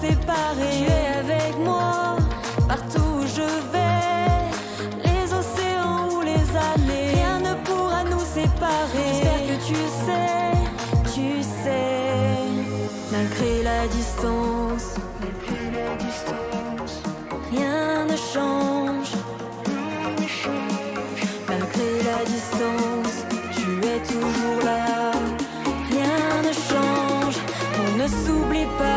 séparer. Tu es avec moi, partout où je vais. Les océans ou les années, rien ne pourra nous séparer. J'espère que tu sais, malgré la distance, rien ne change. Malgré la distance, tu es toujours là. Rien ne change, on ne s'oublie pas.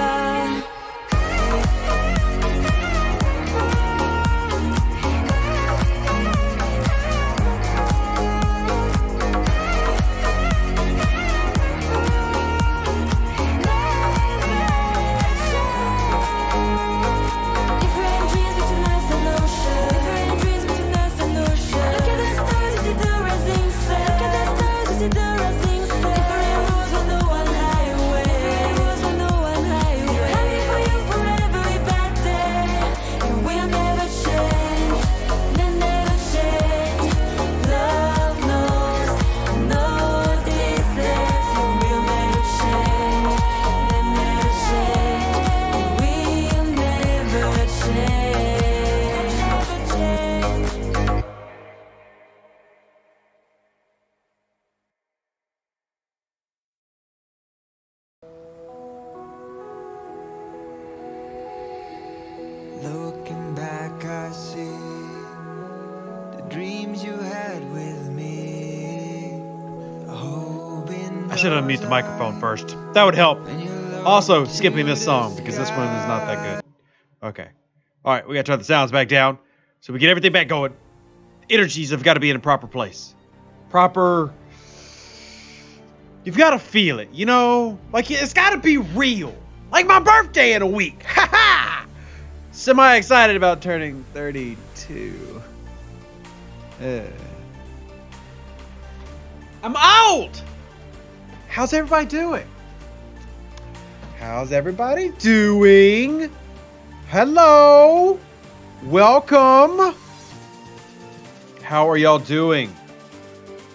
Looking back, I see the dreams you had with me. I should unmute the microphone first. That would help. Also, skipping this song because this one is not that good. Okay. All right, we got to turn the sounds back down so we get everything back going. Energies have got to be in a proper place. You've got to feel it, you know? Like, it's got to be real. Like my birthday in a week. Ha ha! Semi-excited about turning 32. I'm old! How's everybody doing? Hello! Welcome! How are y'all doing?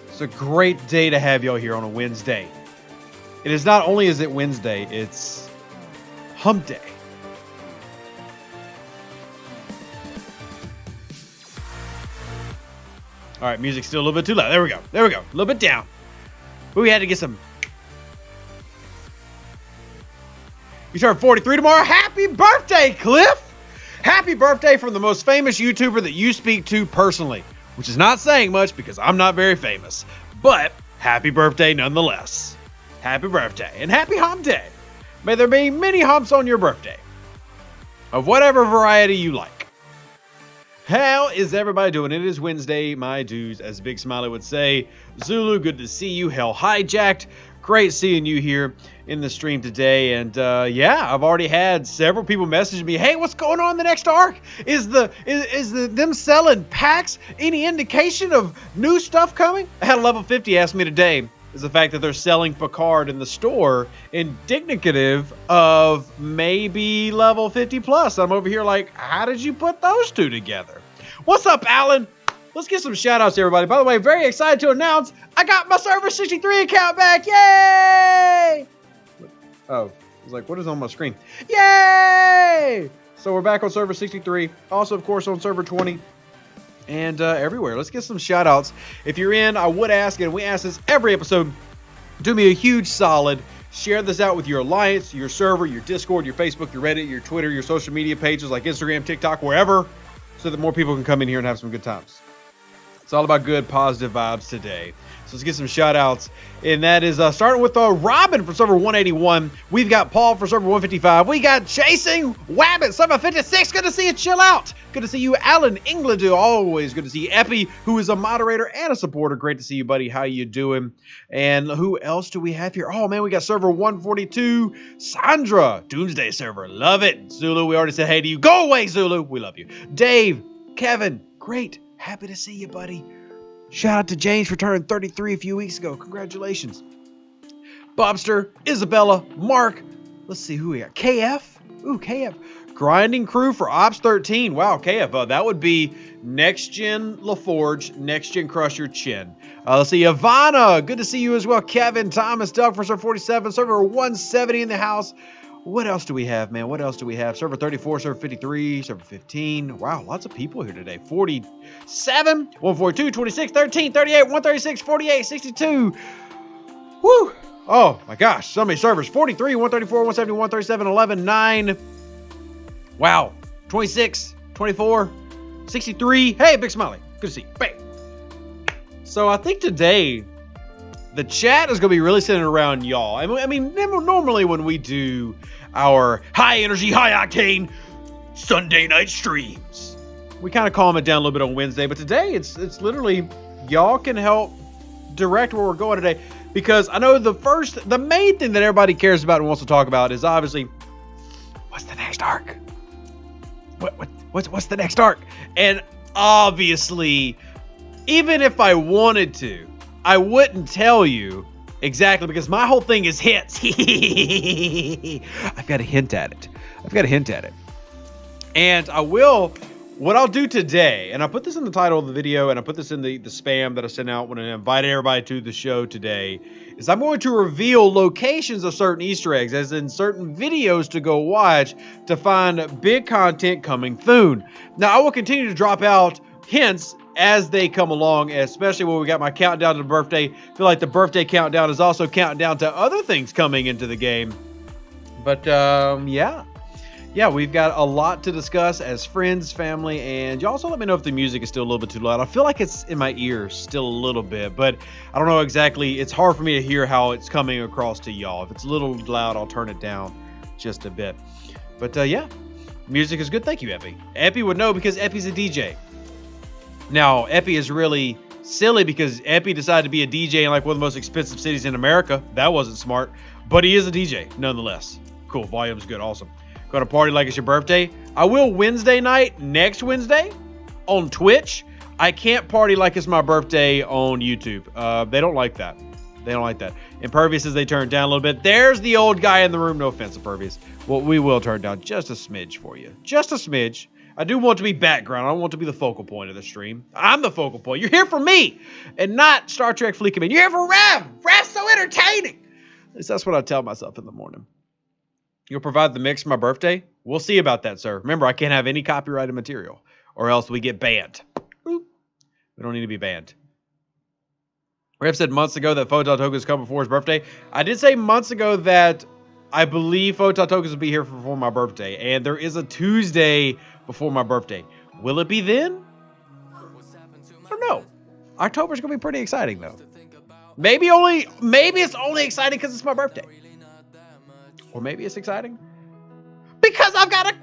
It's a great day to have y'all here on a Wednesday. It is not only is it Wednesday, it's hump day. All right, music's still a little bit too loud. There we go. A little bit down. But we had to get some. You turn 43 tomorrow. Happy birthday, Cliff! Happy birthday from the most famous YouTuber that you speak to personally, which is not saying much because I'm not very famous. But happy birthday nonetheless. Happy birthday and happy hump day. May there be many humps on your birthday, of whatever variety you like. How is everybody doing? It is Wednesday, my dudes, as Big Smiley would say. Zulu, good to see you. Hell Hijacked, great seeing you here in the stream today. And yeah, I've already had several people message me, hey, what's going on in the next arc? Is them selling packs any indication of new stuff coming? I had a level 50 ask me today, is the fact that they're selling Picard in the store indicative of maybe level 50 plus. I'm over here like, how did you put those two together? What's up, Alan? Let's get some shout outs to everybody. By the way, very excited to announce I got my Server 63 account back. Yay! Oh, I was like, what is on my screen? Yay! So we're back on Server 63. Also, of course, on Server 20. And everywhere. Let's get some shout outs. If you're in, I would ask, and we ask this every episode, do me a huge solid. Share this out with your alliance, your server, your Discord, your Facebook, your Reddit, your Twitter, your social media pages like Instagram, TikTok, wherever, so that more people can come in here and have some good times. It's all about good, positive vibes today. So let's get some shout outs. And that is starting with Robin for server 181. We've got Paul for server 155. We got Chasing Wabbit, server 56. Good to see you. Chill out. Good to see you, Alan England. Always good to see you. Epi, who is a moderator and a supporter. Great to see you, buddy. How you doing? And who else do we have here? Oh, man, we got server 142. Sandra, Doomsday server. Love it. Zulu, we already said hey to you. Go away, Zulu. We love you. Dave, Kevin, great. Happy to see you, buddy. Shout out to James for turning 33 a few weeks ago. Congratulations. Bobster, Isabella, Mark. Let's see who we got. KF. Ooh, KF. Grinding Crew for Ops 13. Wow, KF. That would be Next Gen LaForge, Next Gen Crusher Chin. Let's see. Ivana. Good to see you as well. Kevin, Thomas, Doug for server 47. Server 170 in the house. What else do we have, man? What else do we have? Server 34, server 53, server 15. Wow, lots of people here today. 47, 142, 26, 13, 38, 136, 48, 62. Woo! Oh my gosh, so many servers. 43, 134, 170, 137, 11, 9. Wow. 26, 24, 63. Hey, Big Smiley. Good to see you. Bang. So I think today the chat is going to be really centered around y'all. I mean, normally when we do our high energy, high octane Sunday night streams, we kind of calm it down a little bit on Wednesday. But today it's literally y'all can help direct where we're going today. Because I know the main thing that everybody cares about and wants to talk about is obviously, what's the next arc? What's the next arc? And obviously, even if I wanted to, I wouldn't tell you exactly because my whole thing is hits. I've got to hint at it. And I will. What I'll do today, and I put this in the title of the video, and I put this in the spam that I sent out when I invited everybody to the show today, is I'm going to reveal locations of certain Easter eggs, as in certain videos to go watch to find big content coming soon. Now, I will continue to drop out hints as they come along, especially when we got my countdown to the birthday. I feel like the birthday countdown is also counting down to other things coming into the game. But, yeah, we've got a lot to discuss as friends, family, and you also let me know if the music is still a little bit too loud. I feel like it's in my ears still a little bit, but I don't know exactly. It's hard for me to hear how it's coming across to y'all. If it's a little loud, I'll turn it down just a bit. But yeah, music is good. Thank you, Epi. Epi would know because Epi's a DJ. Now, Epi is really silly because Epi decided to be a DJ in like one of the most expensive cities in America. That wasn't smart, but he is a DJ nonetheless. Cool, volume's good, awesome. Gonna party like it's your birthday. I will Wednesday night, next Wednesday, on Twitch. I can't party like it's my birthday on YouTube. They don't like that. Impervious says they turn down a little bit. There's the old guy in the room. No offense, Impervious. Well, we will turn down just a smidge for you. Just a smidge. I do want to be background. I don't want to be the focal point of the stream. I'm the focal point. You're here for me and not Star Trek Fleet Command. You're here for Rev. Rev's so entertaining. At least that's what I tell myself in the morning. You'll provide the mix for my birthday? We'll see about that, sir. Remember, I can't have any copyrighted material or else we get banned. Boop. We don't need to be banned. Rev said months ago that Photon Tokens come before his birthday. I did say months ago that I believe Photon Tokens will be here before my birthday. And there is a Tuesday before my birthday. Will it be then? I don't know. October's going to be pretty exciting, though. Maybe it's only exciting because it's my birthday. Or maybe it's exciting because I've got a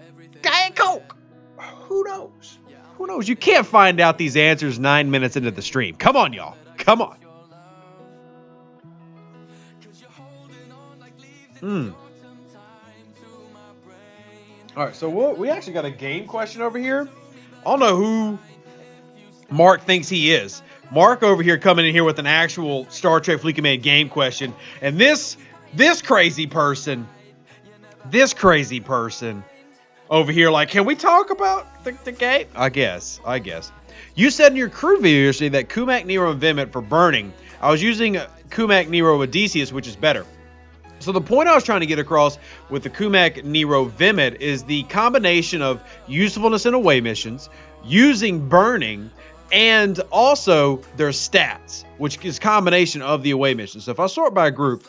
Diet Coke. Who knows? Who knows? You can't find out these answers 9 minutes into the stream. Come on, y'all. Come on. All right, so we actually got a game question over here. I don't know who Mark thinks he is. Mark over here coming in here with an actual Star Trek Fleet Command game question. And this crazy person over here, like, can we talk about the game? I guess. You said in your crew video yesterday that Kumak, Nero, and Vimit for burning. I was using Kumak, Nero, Odysseus, which is better. So the point I was trying to get across with the Kumak, Nero, Vimit is the combination of usefulness in away missions, using burning, and also their stats, which is a combination of the away missions. So if I sort by group,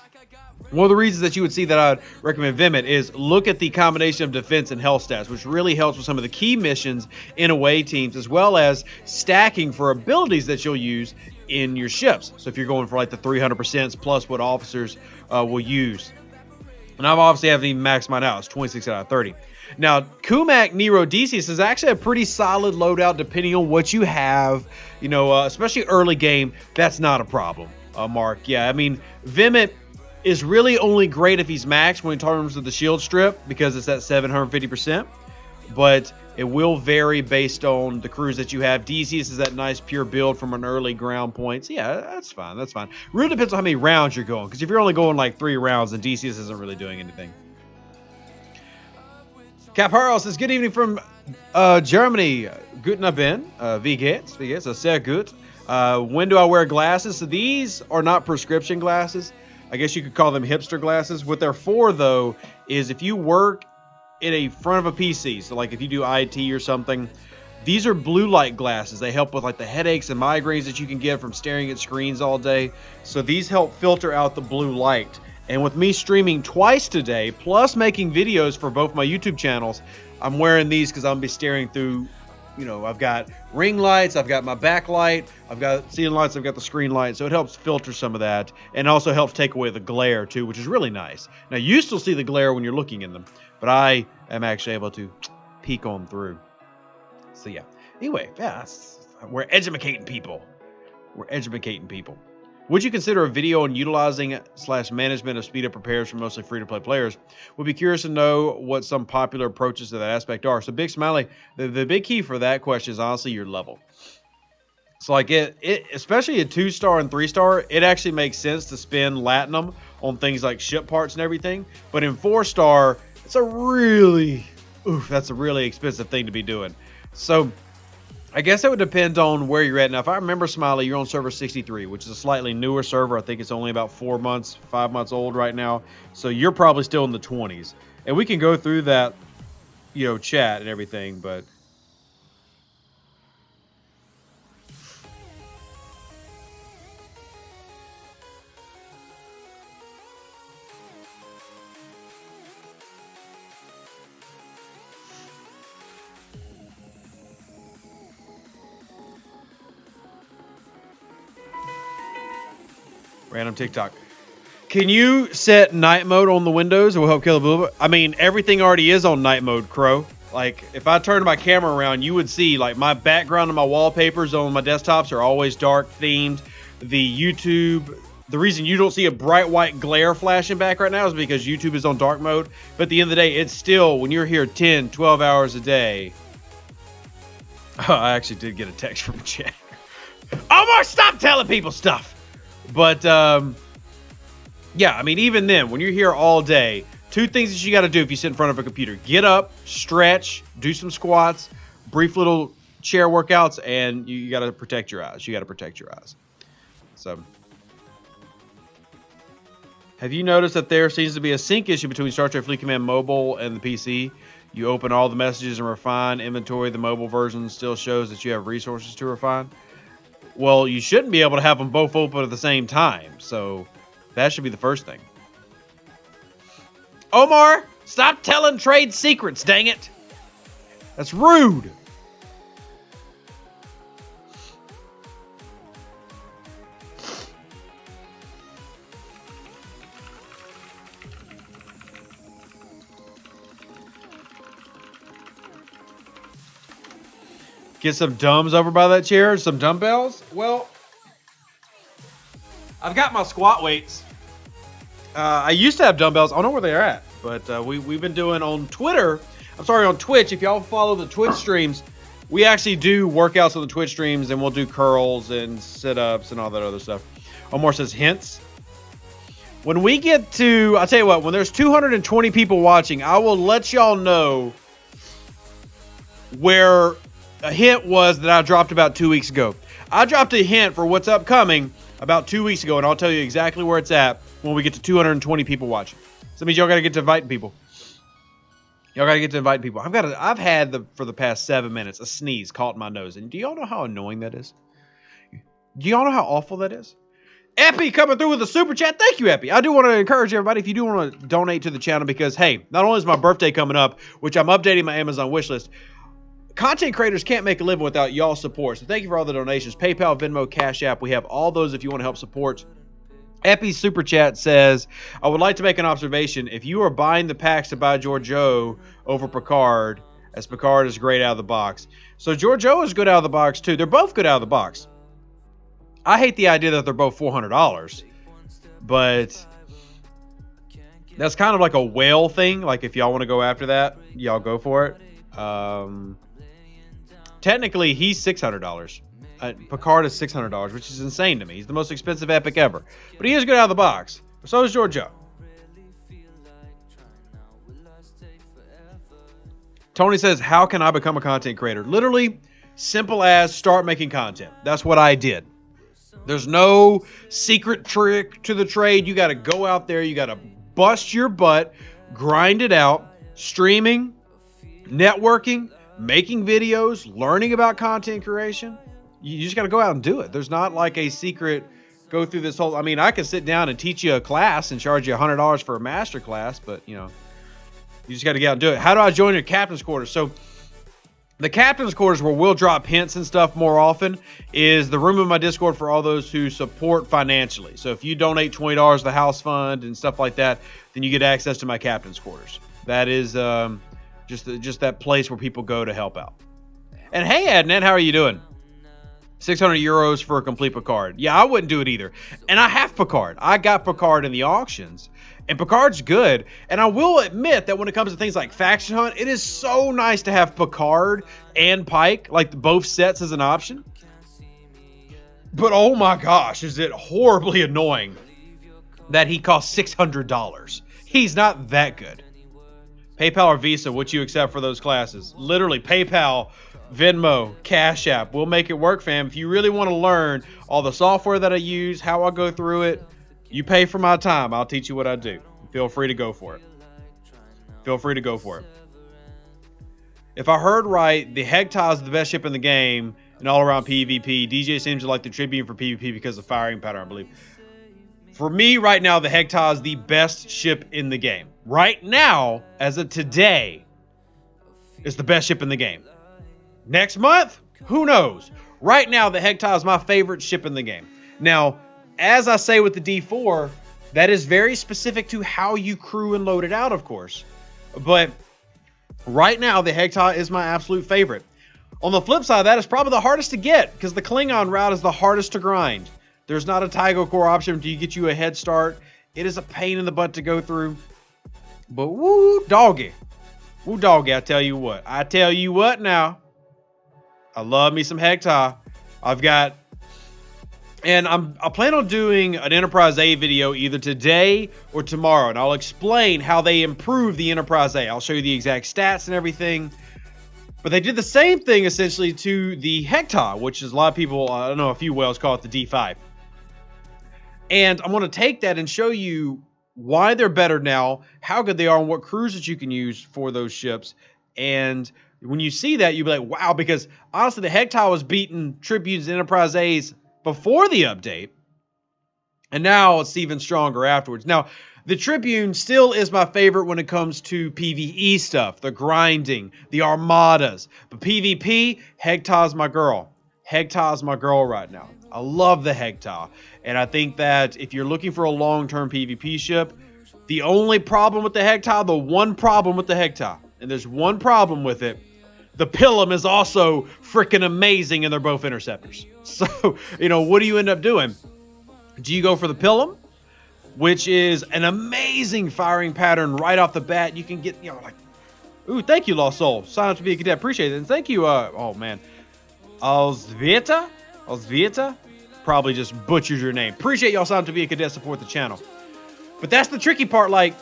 one of the reasons that you would see that I'd recommend Vimit is look at the combination of defense and health stats, which really helps with some of the key missions in away teams, as well as stacking for abilities that you'll use in your ships. So if you're going for like the 300% plus what officers will use. And I've obviously haven't even maxed mine out. It's 26 out of 30. Now, Kumak, Nero, Odysseus is actually a pretty solid loadout depending on what you have. You know, especially early game, that's not a problem, Mark. Yeah, I mean, Vimit is really only great if he's maxed when in terms of the shield strip because it's at 750%. But it will vary based on the crews that you have. Odysseus is that nice pure build from an early ground point. So yeah, that's fine. That's fine. Really depends on how many rounds you're going. Because if you're only going like 3 rounds, then Odysseus isn't really doing anything. Cap Harl says, good evening from Germany. Guten Abend. Wie geht's? So sehr gut. When do I wear glasses? So these are not prescription glasses. I guess you could call them hipster glasses. What they're for, though, is if you work in a front of a PC, so like if you do IT or something, these are blue light glasses. They help with like the headaches and migraines that you can get from staring at screens all day. So these help filter out the blue light. And with me streaming twice today, plus making videos for both my YouTube channels, I'm wearing these because I'm going to be staring through, you know, I've got ring lights, I've got my backlight, I've got ceiling lights, I've got the screen light. So it helps filter some of that, and also helps take away the glare too, which is really nice. Now you still see the glare when you're looking in them, but I am actually able to peek on through. So yeah. Anyway, yeah, we're educating people. We're educating people. Would you consider a video on utilizing / management of speed up repairs for mostly free-to-play players? We'd be curious to know what some popular approaches to that aspect are. So Big Smiley, the big key for that question is honestly your level. So like it especially a 2-star and 3-star, it actually makes sense to spend Latinum on things like ship parts and everything. But in 4-star, that's a really expensive thing to be doing. So I guess it would depend on where you're at. Now, if I remember, Smiley, you're on server 63, which is a slightly newer server. I think it's only about 5 months old right now. So you're probably still in the 20s. And we can go through that, you know, chat and everything, but... Random TikTok. Can you set night mode on the windows? It will help kill the blue. I mean, everything already is on night mode, Crow. Like, if I turned my camera around, you would see, like, my background and my wallpapers on my desktops are always dark themed. The reason you don't see a bright white glare flashing back right now is because YouTube is on dark mode. But at the end of the day, it's still, when you're here 10, 12 hours a day. Oh, I actually did get a text from chat. Omar, stop telling people stuff. But, yeah, I mean, even then, when you're here all day, 2 things that you got to do if you sit in front of a computer. Get up, stretch, do some squats, brief little chair workouts, and you got to protect your eyes. You got to protect your eyes. So, have you noticed that there seems to be a sync issue between Star Trek Fleet Command Mobile and the PC? You open all the messages and refine inventory. The mobile version still shows that you have resources to refine. Well, you shouldn't be able to have them both open at the same time. So that should be the first thing. Omar, stop telling trade secrets, dang it. That's rude. Get some dumbs over by that chair, some dumbbells. Well, I've got my squat weights. I used to have dumbbells. I don't know where they're at, but we've been doing on Twitter. I'm sorry, on Twitch. If y'all follow the Twitch streams, we actually do workouts on the Twitch streams, and we'll do curls and sit-ups and all that other stuff. Omar says hints. When we get to, I'll tell you what, when there's 220 people watching, I will let y'all know where a hint was that I dropped about 2 weeks ago. I dropped a hint for what's upcoming about 2 weeks ago, and I'll tell you exactly where it's at when we get to 220 people watching. So that means y'all got to get to inviting people. Y'all got to get to inviting people. I've had for the past 7 minutes a sneeze caught in my nose, and do y'all know how annoying that is? Do y'all know how awful that is? Epi coming through with a super chat. Thank you, Epi. I do want to encourage everybody, if you do want to donate to the channel, because hey, not only is my birthday coming up, which I'm updating my Amazon wish list. Content creators can't make a living without y'all's support. So thank you for all the donations. PayPal, Venmo, Cash App. We have all those if you want to help support. Epi's super chat says, I would like to make an observation. If you are buying the packs to buy Giorgio over Picard, as Picard is great out of the box. So Giorgio is good out of the box too. They're both good out of the box. I hate the idea that they're both $400. But that's kind of like a whale thing. Like if y'all want to go after that, y'all go for it. Technically, he's $600. Picard is $600, which is insane to me. He's the most expensive epic ever. But he is good out of the box. So is Giorgio. Tony says, how can I become a content creator? Literally, simple as start making content. That's what I did. There's no secret trick to the trade. You got to go out there. You got to bust your butt, grind it out, streaming, networking, making videos, learning about content creation. You just got to go out and do it. There's not like a secret, go through this whole, I mean, I could sit down and teach you a class and charge you $100 for a master class, but you know, you just got to get out and do it. How do I join your captain's quarters? So the captain's quarters, where we'll drop hints and stuff more often, is the room in my Discord for all those who support financially. So if you donate $20 to the house fund and stuff like that, then you get access to my captain's quarters. That is just that place where people go to help out. And hey, Adnet, how are you doing? 600 euros for a complete Picard. Yeah, I wouldn't do it either. And I have Picard. I got Picard in the auctions. And Picard's good. And I will admit that when it comes to things like Faction Hunt, it is so nice to have Picard and Pike, like both sets as an option. But oh my gosh, is it horribly annoying that he costs $600. He's not that good. PayPal or Visa, what you accept for those classes? Literally, PayPal, Venmo, Cash App. We'll make it work, fam. If you really want to learn all the software that I use, how I go through it, you pay for my time. I'll teach you what I do. Feel free to go for it. Feel free to go for it. If I heard right, the Hector is the best ship in the game and all around PvP. DJ seems to like the Tribune for PvP because of firing pattern, I believe. For me, right now, the Hector is the best ship in the game. Right now, as of today, is the best ship in the game. Next month, who knows? Right now, the Hector is my favorite ship in the game. Now, as I say with the D4, that is very specific to how you crew and load it out, of course. But right now, the Hector is my absolute favorite. On the flip side, that is probably the hardest to get because the Klingon route is the hardest to grind. There's not a Tygo Core option to get you a head start. It is a pain in the butt to go through. But woo doggy. Woo doggy, I tell you what. I tell you what now. I love me some Hector. I've got... And I plan on doing an Enterprise A video either today or tomorrow. And I'll explain how they improve the Enterprise A. I'll show you the exact stats and everything. But they did the same thing essentially to the Hector, which is a lot of people, I don't know, a few whales call it the D5. And I'm going to take that and show you why they're better now, how good they are, and what crews that you can use for those ships. And when you see that, you'll be like, wow, because honestly, the Hector was beating Tribunes and Enterprise A's before the update. And now it's even stronger afterwards. Now, the Tribune still is my favorite when it comes to PvE stuff, the grinding, the armadas. But PvP, Hector's my girl. Hector's my girl right now. I love the Hector. And I think that if you're looking for a long-term PvP ship, the only problem with the Hector, the one problem with the Hector, and there's one problem with it, the Pilum is also freaking amazing, and they're both interceptors. So, you know, what do you end up doing? Do you go for the Pilum, which is an amazing firing pattern right off the bat? You can get, you know, like, ooh, thank you, Lost Soul. Sign up to be a cadet. Appreciate it. And thank you, oh, man. Osvieta? Probably just butchered your name. Appreciate y'all signing up to be a cadet, support the channel. But that's the tricky part. Like,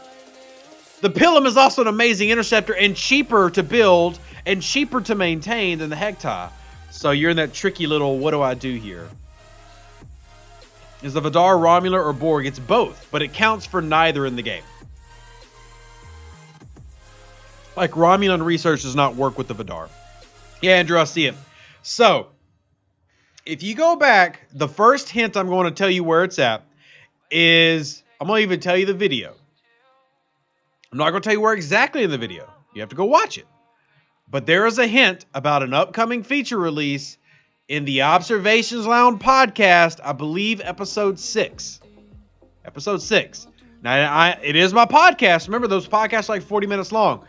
the Pilum is also an amazing interceptor and cheaper to build and cheaper to maintain than the Hector. So you're in that tricky little, what do I do here? Is the Vidar Romular or Borg? It's both, but it counts for neither in the game. Like, Romulan research does not work with the Vidar. Yeah, Andrew, I see it. So, if you go back, the first hint I'm going to tell you where it's at is, I'm going to even tell you the video. I'm not going to tell you where exactly in the video. You have to go watch it. But there is a hint about an upcoming feature release in the Observations Lounge podcast, I believe episode 6. Episode 6. Now, it is my podcast. Remember, those podcasts are like 40 minutes long.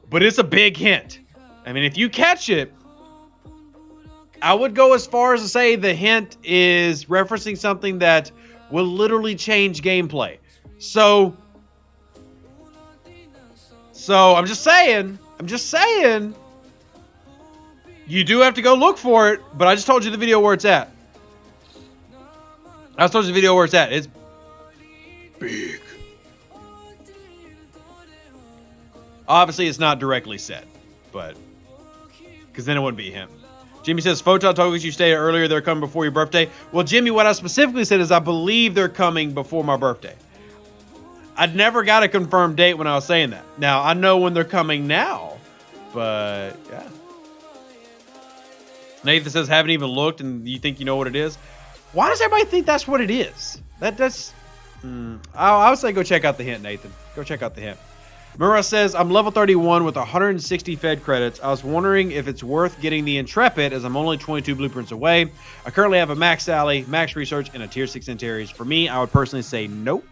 But it's a big hint. I mean, if you catch it, I would go as far as to say the hint is referencing something that will literally change gameplay. So I'm just saying, you do have to go look for it, but I just told you the video where it's at. It's big. Obviously, it's not directly said, but because then it wouldn't be him. Jimmy says, Photon tokens you stated earlier, they're coming before your birthday. Well, Jimmy, what I specifically said is I believe they're coming before my birthday. I'd never got a confirmed date when I was saying that. Now, I know when they're coming now, but yeah. Nathan says, haven't even looked, and you think you know what it is? Why does everybody think that's what it is? That's... I would say go check out the hint, Nathan. Go check out the hint. Mura says, I'm level 31 with 160 Fed credits. I was wondering if it's worth getting the Intrepid as I'm only 22 blueprints away. I currently have a max Sally, max research, and a tier 6 Antares. For me, I would personally say nope.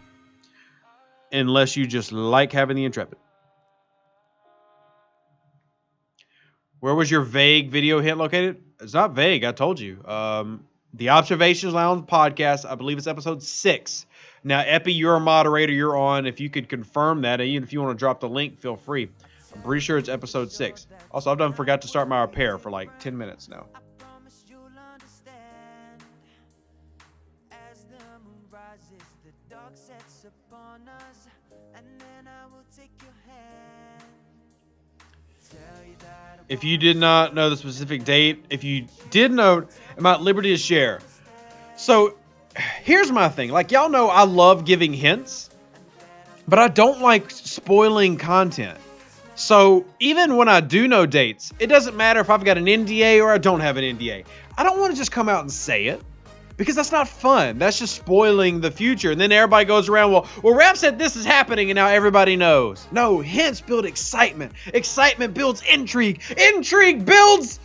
Unless you just like having the Intrepid. Where was your vague video hint located? It's not vague, I told you. The Observations Lounge podcast, I believe it's episode 6. Now, Epi, you're a moderator. You're on. If you could confirm that, even if you want to drop the link, feel free. I'm pretty sure it's episode 6. Also, I've forgot to start my repair for like 10 minutes now. If you did not know the specific date, if you did know, am I at liberty to share? So, here's my thing. Like, y'all know I love giving hints, but I don't like spoiling content. So, even when I do know dates, it doesn't matter if I've got an NDA or I don't have an NDA. I don't want to just come out and say it, because that's not fun. That's just spoiling the future. And then everybody goes around, well, Rap said this is happening, and now everybody knows. No, hints build excitement. Excitement builds intrigue. Intrigue builds...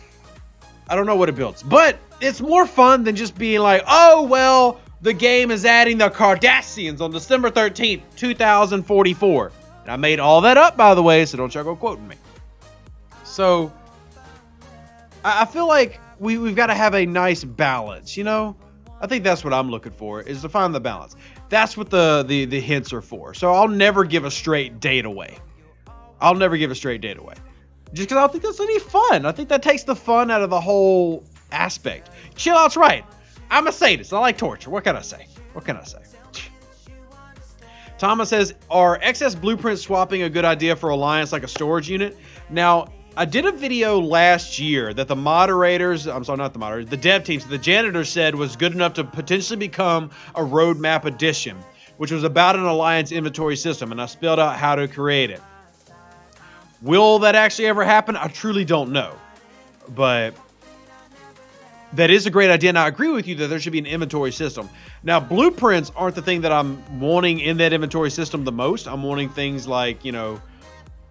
I don't know what it builds, but it's more fun than just being like, oh, well, the game is adding the Cardassians on December 13th, 2044. And I made all that up, by the way, so don't y'all go quoting me. So, I feel like we've got to have a nice balance, you know? I think that's what I'm looking for, is to find the balance. That's what the hints are for. So I'll never give a straight date away. I'll never give a straight date away. Just because I don't think that's any fun. I think that takes the fun out of the whole aspect. Chill out's right. I'm a sadist. I like torture. What can I say? What can I say? Thomas says, are excess blueprint swapping a good idea for Alliance like a storage unit? Now, I did a video last year that the moderators, I'm sorry, not the moderators, the dev teams, the janitors said was good enough to potentially become a roadmap addition, which was about an Alliance inventory system, and I spelled out how to create it. Will that actually ever happen? I truly don't know. But that is a great idea, and I agree with you that there should be an inventory system. Now, blueprints aren't the thing that I'm wanting in that inventory system the most. I'm wanting things like, you know,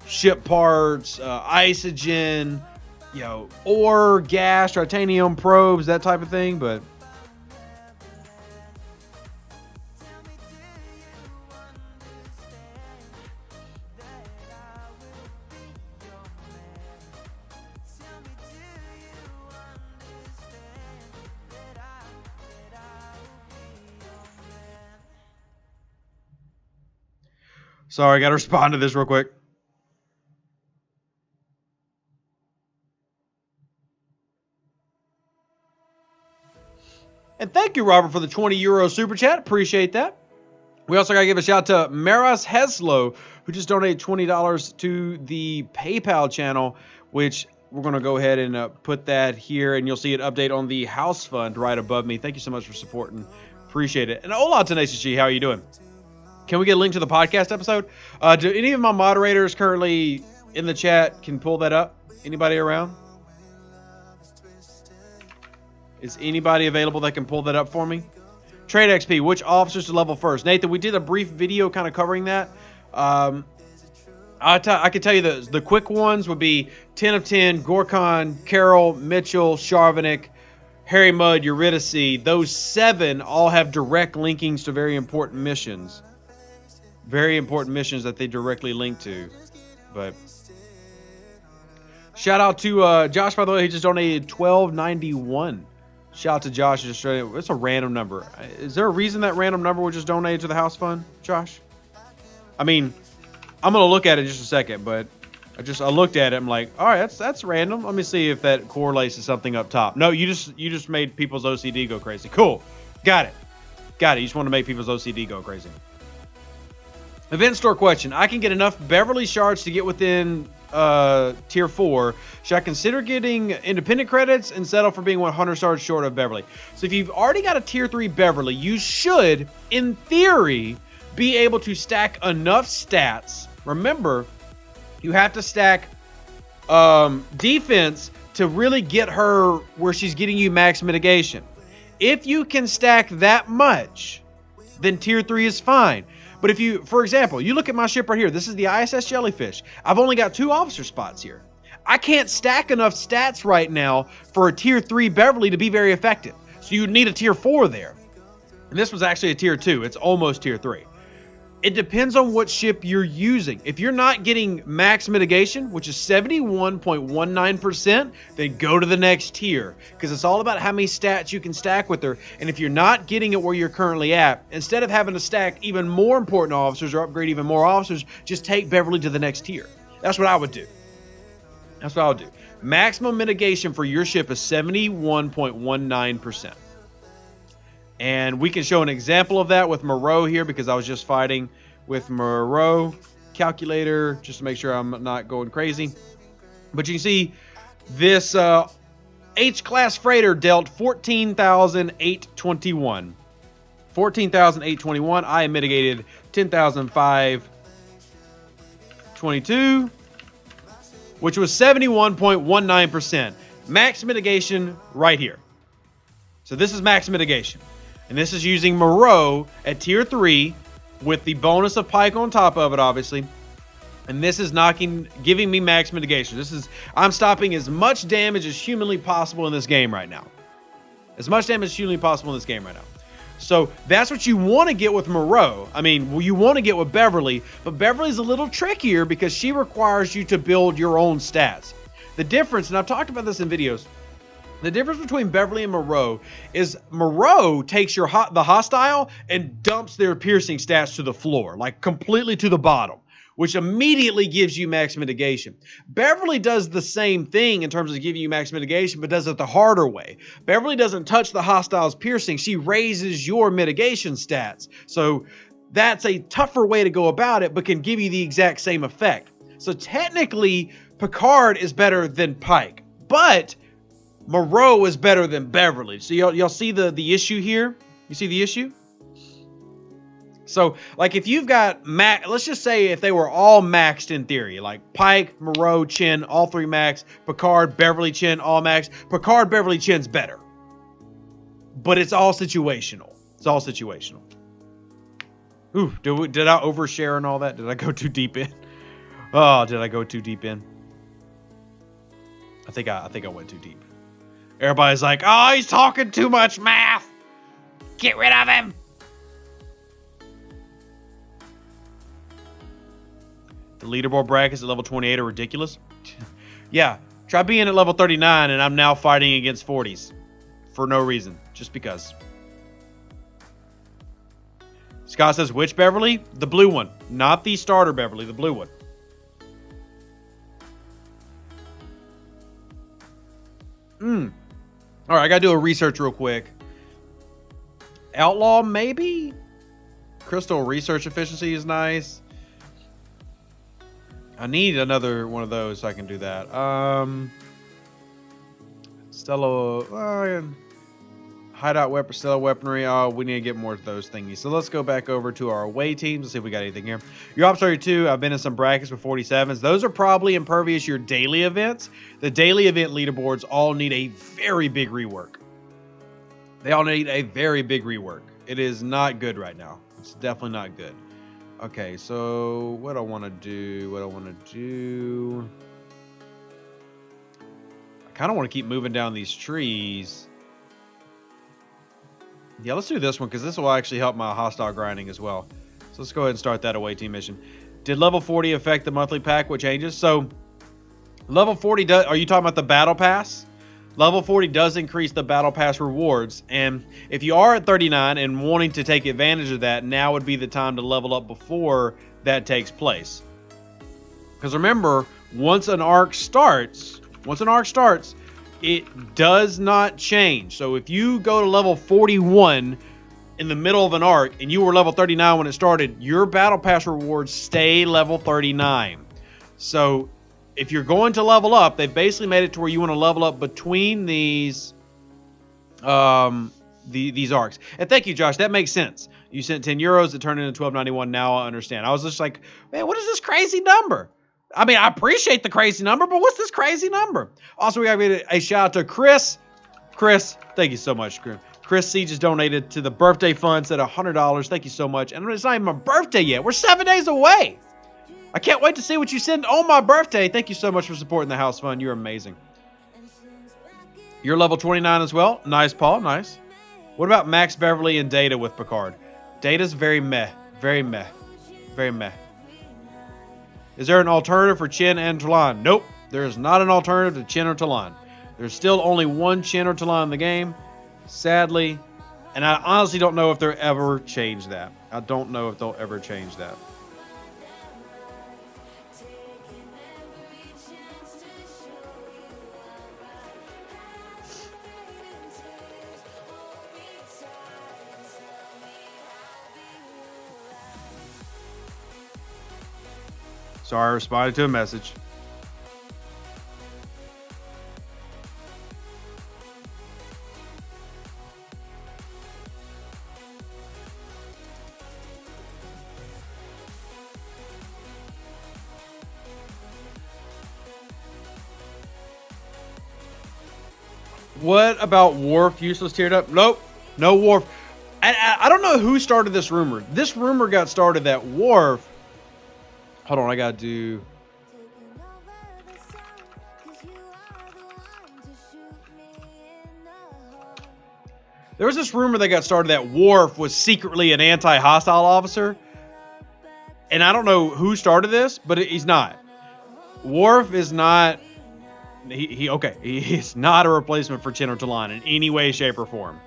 ship parts, isogen, you know, ore, gas, titanium probes, that type of thing, but sorry, I gotta respond to this real quick. And thank you, Robert, for the 20 euro super chat. Appreciate that. We also got to give a shout out to Maras Heslow, who just donated $20 to the PayPal channel, which we're going to go ahead and put that here, and you'll see an update on the house fund right above me. Thank you so much for supporting. Appreciate it. And hola, Tenacious G. How are you doing? Can we get a link to the podcast episode? Do any of my moderators currently in the chat can pull that up? Anybody around? Is anybody available that can pull that up for me? Trade XP, which officers to level first? Nathan, we did a brief video kind of covering that. I can tell you the quick ones would be 10 of 10, Gorkon, Carroll, Mitchell, Charvanik, Harry Mudd, Eurydice. Those 7 all have direct linkings to very important missions. Very important missions that they directly link to. But shout out to Josh, by the way. He just donated $12.91. Shout out to Josh. It's a random number. Is there a reason that random number was just donated to the house fund, Josh? I mean, I'm gonna look at it in just a second, but I looked at it. I'm like, all right, that's random. Let me see if that correlates to something up top. No, you just made people's OCD go crazy. Cool, got it. You just want to make people's OCD go crazy. Event store question. I can get enough Beverly shards to get within tier 4. Should I consider getting independent credits and settle for being 100 shards short of Beverly? So if you've already got a tier 3 Beverly, you should, in theory, be able to stack enough stats. Remember, you have to stack defense to really get her where she's getting you max mitigation. If you can stack that much, then tier 3 is fine. But if you, for example, you look at my ship right here. This is the ISS Jellyfish. I've only got 2 officer spots here. I can't stack enough stats right now for a tier 3 Beverly to be very effective. So you need a tier 4 there. And this was actually a tier 2. It's almost tier 3. It depends on what ship you're using. If you're not getting max mitigation, which is 71.19%, then go to the next tier, because it's all about how many stats you can stack with her. And if you're not getting it where you're currently at, instead of having to stack even more important officers or upgrade even more officers, just take Beverly to the next tier. That's what I would do. That's what I would do. Maximum mitigation for your ship is 71.19%. And we can show an example of that with Moreau here, because I was just fighting with Moreau. Calculator, just to make sure I'm not going crazy. But you can see this H-class freighter dealt 14,821. 14,821. I mitigated 10,522, which was 71.19%. Max mitigation right here. So this is max mitigation. And this is using Moreau at tier 3 with the bonus of Pike on top of it, obviously. And this is giving me max mitigation. I'm stopping as much damage as humanly possible in this game right now. As much damage as humanly possible in this game right now. So that's what you want to get with Moreau. I mean, you want to get with Beverly, but Beverly's a little trickier because she requires you to build your own stats. The difference, and I've talked about this in videos, the difference between Beverly and Moreau is Moreau takes the hostile and dumps their piercing stats to the floor, like completely to the bottom, which immediately gives you max mitigation. Beverly does the same thing in terms of giving you max mitigation, but does it the harder way. Beverly doesn't touch the hostile's piercing. She raises your mitigation stats. So that's a tougher way to go about it, but can give you the exact same effect. So technically, Picard is better than Pike, but Moreau is better than Beverly. So y'all see the issue here? You see the issue? So, like, if you've got let's just say if they were all maxed in theory, like Pike, Moreau, Chen, all 3 max, Picard, Beverly, Chen, all max. Picard, Beverly, Chen's better. But it's all situational. It's all situational. Ooh, did I overshare and all that? Did I go too deep in? Oh, did I go too deep in? I think I went too deep. Everybody's like, oh, he's talking too much math. Get rid of him. The leaderboard brackets at level 28 are ridiculous. Yeah, try being at level 39 and I'm now fighting against 40s. For no reason, just because. Scott says, which Beverly? The blue one. Not the starter Beverly, the blue one. All right, I got to do a research real quick. Outlaw, maybe? Crystal research efficiency is nice. I need another one of those so I can do that. Stella, hideout weapon, Stella weaponry. Oh, we need to get more of those thingies. So let's go back over to our away teams. Let's see if we got anything here. Your Ops 32, I've been in some brackets with 47s. Those are probably impervious to your daily events. The daily event leaderboards all need a very big rework. They all need a very big rework. It is not good right now. It's definitely not good. Okay, so what I want to do, I kind of want to keep moving down these trees. Yeah, let's do this one because this will actually help my hostile grinding as well. So let's go ahead and start that away team mission. Did level 40 affect the monthly pack? What changes? So level 40 does. Are you talking about the battle pass? Level 40 does increase the battle pass rewards, and if you are at 39 and wanting to take advantage of that, now would be the time to level up before that takes place. Because remember, once an arc starts, it does not change. So if you go to level 41 in the middle of an arc and you were level 39 when it started, your battle pass rewards stay level 39. So if you're going to level up, they basically made it to where you want to level up between these these arcs. And thank you, Josh. That makes sense. You sent 10 euros, it turned into 12.91. Now I understand. I was just like, man, what is this crazy number? I mean, I appreciate the crazy number, but what's this crazy number? Also, we got to give a shout out to Chris. Chris, thank you so much, Chris. Chris C just donated to the birthday fund, said $100. Thank you so much. And it's not even my birthday yet. We're 7 days away. I can't wait to see what you send on my birthday. Thank you so much for supporting the house fund. You're amazing. You're level 29 as well. Nice, Paul. Nice. What about Max Beverly and Data with Picard? Data's very meh. Very meh. Very meh. Is there an alternative for Chin and Talon? Nope. There is not an alternative to Chin or Talon. There's still only one Chin or Talon in the game, sadly. And I honestly don't know if they'll ever change that. I don't know if they'll ever change that. Sorry, I responded to a message. What about Worf useless tiered up? Nope, no Worf. I don't know who started this rumor. This rumor got started that Worf. Hold on, I gotta do. There was this rumor that got started that Worf was secretly an anti-hostile officer. And I don't know who started this, but he's not. Worf is not. He's not a replacement for Chin or Talon in any way, shape, or form.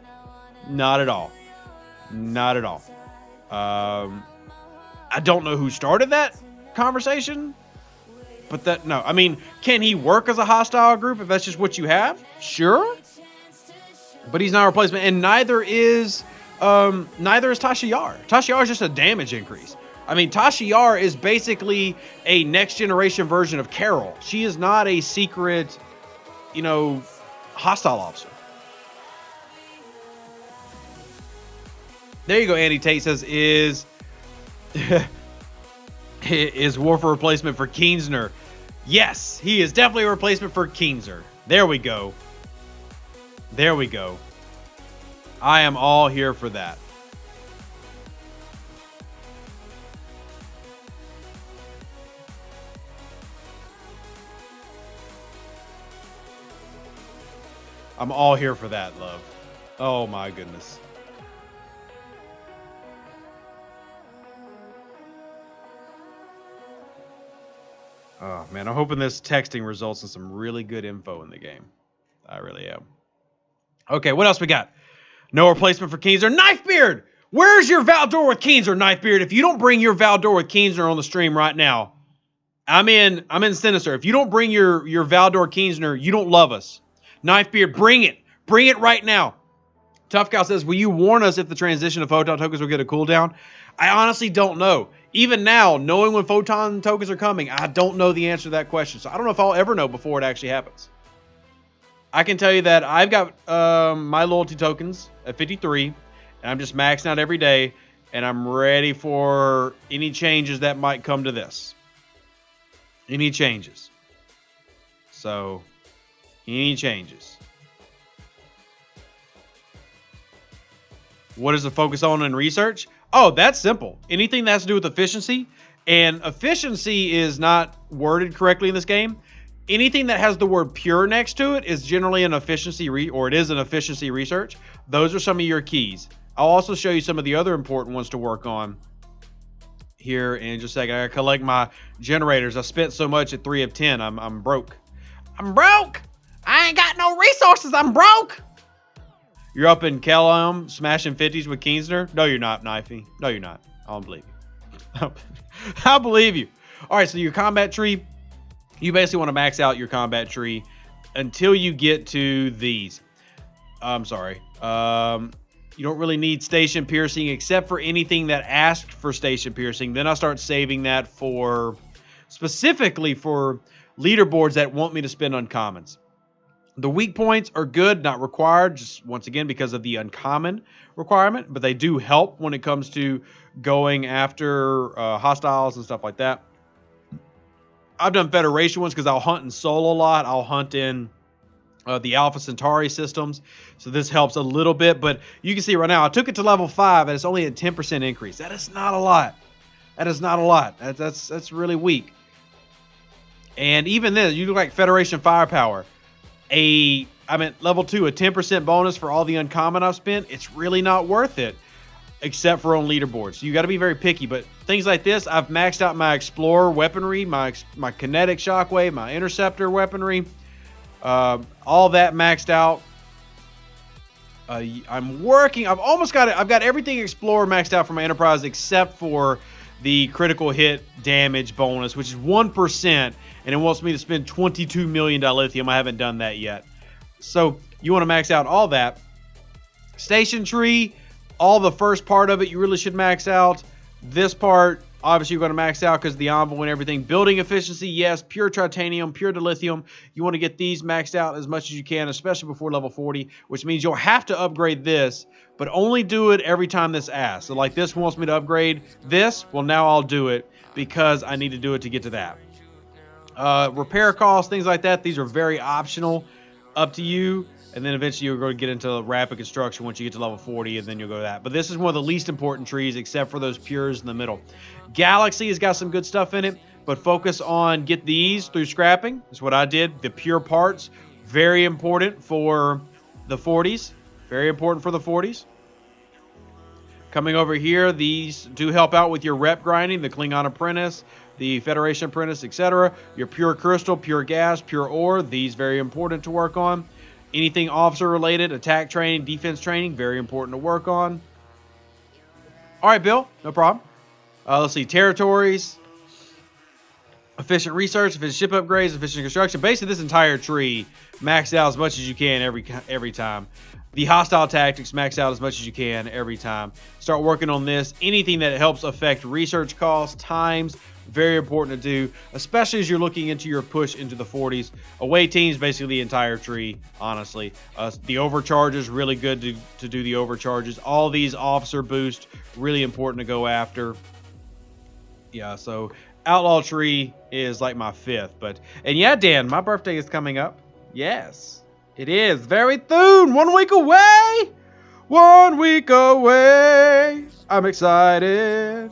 Not at all. Not at all. I don't know who started that conversation, but no, I mean, can he work as a hostile group if that's just what you have? Sure, but he's not a replacement, and neither is Tasha Yar. Tasha Yar is just a damage increase. I mean, Tasha Yar is basically a next generation version of Carol. She is not a secret, hostile officer. There you go. Andy Tate says is Worf a replacement for Keensner? Yes, he is definitely a replacement for Keenser. There we go. There we go. I am all here for that. I'm all here for that, love. Oh my goodness. Oh, man, I'm hoping this texting results in some really good info in the game. I really am. Okay, what else we got? No replacement for Keenser. Knifebeard! Where's your Valdor with Keenser, Knifebeard? If you don't bring your Valdor with Keenser on the stream right now, I'm in Sinister. If you don't bring your Valdor Keenser, you don't love us. Knifebeard, bring it. Bring it right now. Tough Cow says, will you warn us if the transition of photon tokens will get a cooldown? I honestly don't know. Even now, knowing when photon tokens are coming, I don't know the answer to that question. So I don't know if I'll ever know before it actually happens. I can tell you that I've got my loyalty tokens at 53, and I'm just maxing out every day, and I'm ready for any changes that might come to this. Any changes. So, any changes. What is the focus on in research? Oh, that's simple. Anything that has to do with efficiency. And efficiency is not worded correctly in this game. Anything that has the word pure next to it is generally an efficiency or it is an efficiency research. Those are some of your keys. I'll also show you some of the other important ones to work on here in just a second. I gotta collect my generators. I spent so much at 3 of 10. I'm broke. I'm broke. I ain't got no resources. I'm broke. You're up in Kellum smashing 50s with Keensner? No, you're not, Knifey. No, you're not. I don't believe you. I believe you. All right, so your combat tree, you basically want to max out your combat tree until you get to these. I'm sorry. You don't really need station piercing except for anything that asked for station piercing. Then I start saving that for specifically for leaderboards that want me to spend uncommons. The weak points are good, not required, just once again because of the uncommon requirement, but they do help when it comes to going after hostiles and stuff like that. I've done Federation ones because I'll hunt in solo a lot. I'll hunt in the Alpha Centauri systems, so this helps a little bit, but you can see right now I took it to level 5 and it's only a 10% increase. That is not a lot. That is not a lot. That's really weak. And even then, you look like Federation Firepower. I'm at level 2, a 10% bonus for all the uncommon I've spent. It's really not worth it, except for on leaderboards. You got to be very picky, but things like this, I've maxed out my Explorer weaponry, my kinetic shockwave, my interceptor weaponry. All that maxed out. I've almost got it. I've got everything Explorer maxed out for my Enterprise except for the critical hit damage bonus, which is 1%, and it wants me to spend $22 million lithium. I haven't done that yet. So you want to max out all that. Station tree, all the first part of it, you really should max out. This part, obviously, you're going to max out because of the envoy and everything. Building efficiency, yes. Pure titanium, pure dilithium. You want to get these maxed out as much as you can, especially before level 40, which means you'll have to upgrade this, but only do it every time this asks. So like this wants me to upgrade this. Well, now I'll do it because I need to do it to get to that. Repair costs, things like that, these are very optional, up to you. And then eventually you're going to get into rapid construction once you get to level 40, and then you'll go to that. But this is one of the least important trees, except for those pures in the middle. Galaxy has got some good stuff in it, but focus on get these through scrapping. That's what I did. The pure parts, very important for the 40s. Very important for the 40s. Coming over here, these do help out with your rep grinding, the Klingon Apprentice, the Federation Apprentice, etc. Your pure crystal, pure gas, pure ore, these very important to work on. Anything officer related, attack training, defense training, very important to work on. All right, Bill, no problem. Let's see, territories, efficient research, efficient ship upgrades, efficient construction. Basically, this entire tree maxed out as much as you can every time. The hostile tactics max out as much as you can every time. Start working on this. Anything that helps affect research costs, times, very important to do, especially as you're looking into your push into the 40s. Away teams, basically the entire tree, honestly. The overcharges, really good to do the overcharges. All these officer boosts, really important to go after. Yeah, so outlaw tree is like my 5th. And yeah, Dan, my birthday is coming up. Yes, it is. Very soon. 1 week away. 1 week away. I'm excited.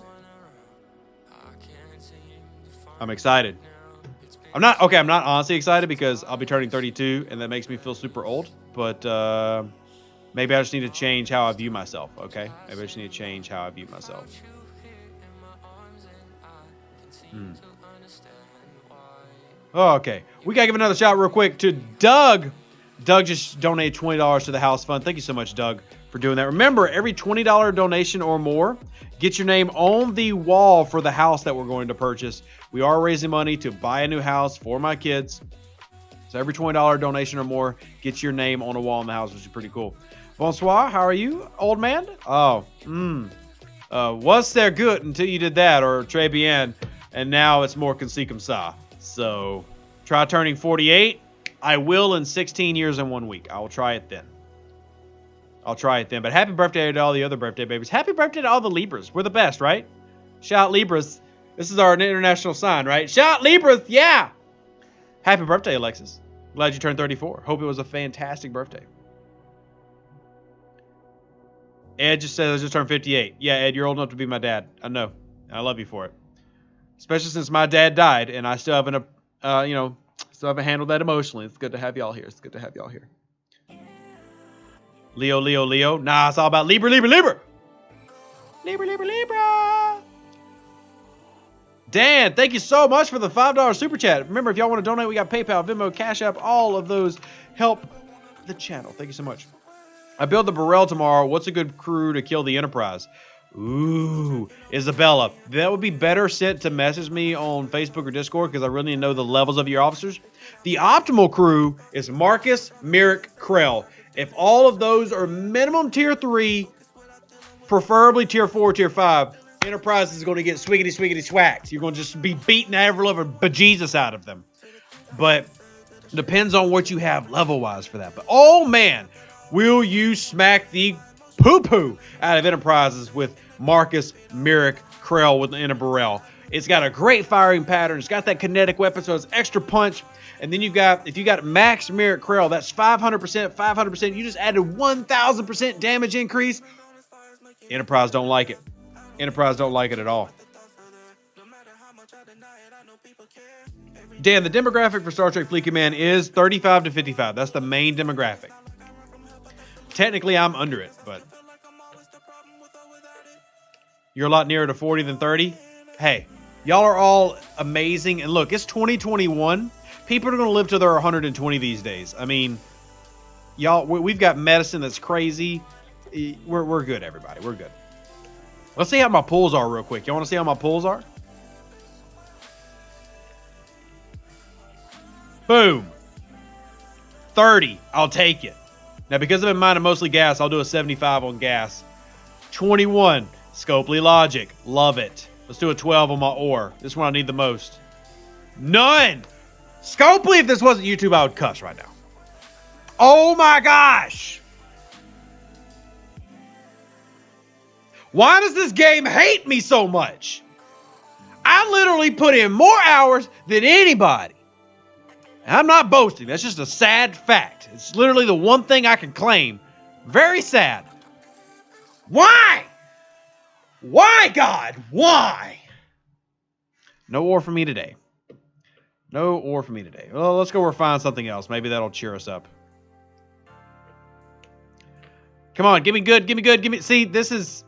I'm excited. I'm not honestly excited because I'll be turning 32 and that makes me feel super old, but maybe I just need to change how I view myself, okay? Maybe I just need to change how I view myself. Oh, okay. We gotta give another shout real quick to Doug. Doug just donated $20 to the house fund. Thank you so much, Doug, for doing that. Remember, every $20 donation or more, get your name on the wall for the house that we're going to purchase. We are raising money to buy a new house for my kids. So every $20 donation or more, get your name on a wall in the house, which is pretty cool. Bonsoir, how are you, old man? Oh, was there good until you did that, or très bien, and now it's more comme ça. So try turning 48. I will in 16 years and 1 week. I will try it then. But happy birthday to all the other birthday babies. Happy birthday to all the Libras. We're the best, right? Shout Libras. This is our international sign, right? Shout Libras, yeah! Happy birthday, Alexis. Glad you turned 34. Hope it was a fantastic birthday. Ed just said I just turned 58. Yeah, Ed, you're old enough to be my dad. I know. I love you for it. Especially since my dad died, and I still haven't, still haven't handled that emotionally. It's good to have y'all here. Leo, Leo, Leo. Nah, it's all about Libra, Libra, Libra. Libra, Libra, Libra. Dan, thank you so much for the $5 super chat. Remember, if y'all want to donate, we got PayPal, Venmo, Cash App. All of those help the channel. Thank you so much. I build the Burrell tomorrow. What's a good crew to kill the Enterprise? Ooh, Isabella. That would be better sent to message me on Facebook or Discord because I really need to know the levels of your officers. The optimal crew is Marcus, Merrick, Krell. If all of those are minimum tier 3, preferably tier 4, tier 5. Enterprise is going to get swiggity, swiggity, swacked. You're going to just be beating every level bejesus out of them. But depends on what you have level-wise for that. But, oh, man, will you smack the poo-poo out of Enterprises with Marcus, Merrick, Krell with the Burrell. It's got a great firing pattern. It's got that kinetic weapon, so it's extra punch. And then if you got Max, Merrick, Krell, that's 500%, 500%. You just added 1,000% damage increase. Enterprise don't like it. Enterprise don't like it at all. Dan, the demographic for Star Trek Fleet Command is 35 to 55. That's the main demographic. Technically, I'm under it, but you're a lot nearer to 40 than 30. Hey, y'all are all amazing. And look, it's 2021. People are going to live till they're 120 these days. I mean, y'all, we've got medicine that's crazy. We're good, everybody. We're good. Let's see how my pulls are real quick. Y'all want to see how my pulls are? Boom. 30. I'll take it. Now, because I've been mining mostly gas, I'll do a 75 on gas. 21. Scopely Logic. Love it. Let's do a 12 on my ore. This one I need the most. None. Scopely, if this wasn't YouTube, I would cuss right now. Oh my gosh. Why does this game hate me so much? I literally put in more hours than anybody. And I'm not boasting. That's just a sad fact. It's literally the one thing I can claim. Very sad. Why? Why, God? Why? No ore for me today. No ore for me today. Well, let's go refine something else. Maybe that'll cheer us up. Come on, give me good, give me good, give me... See, this is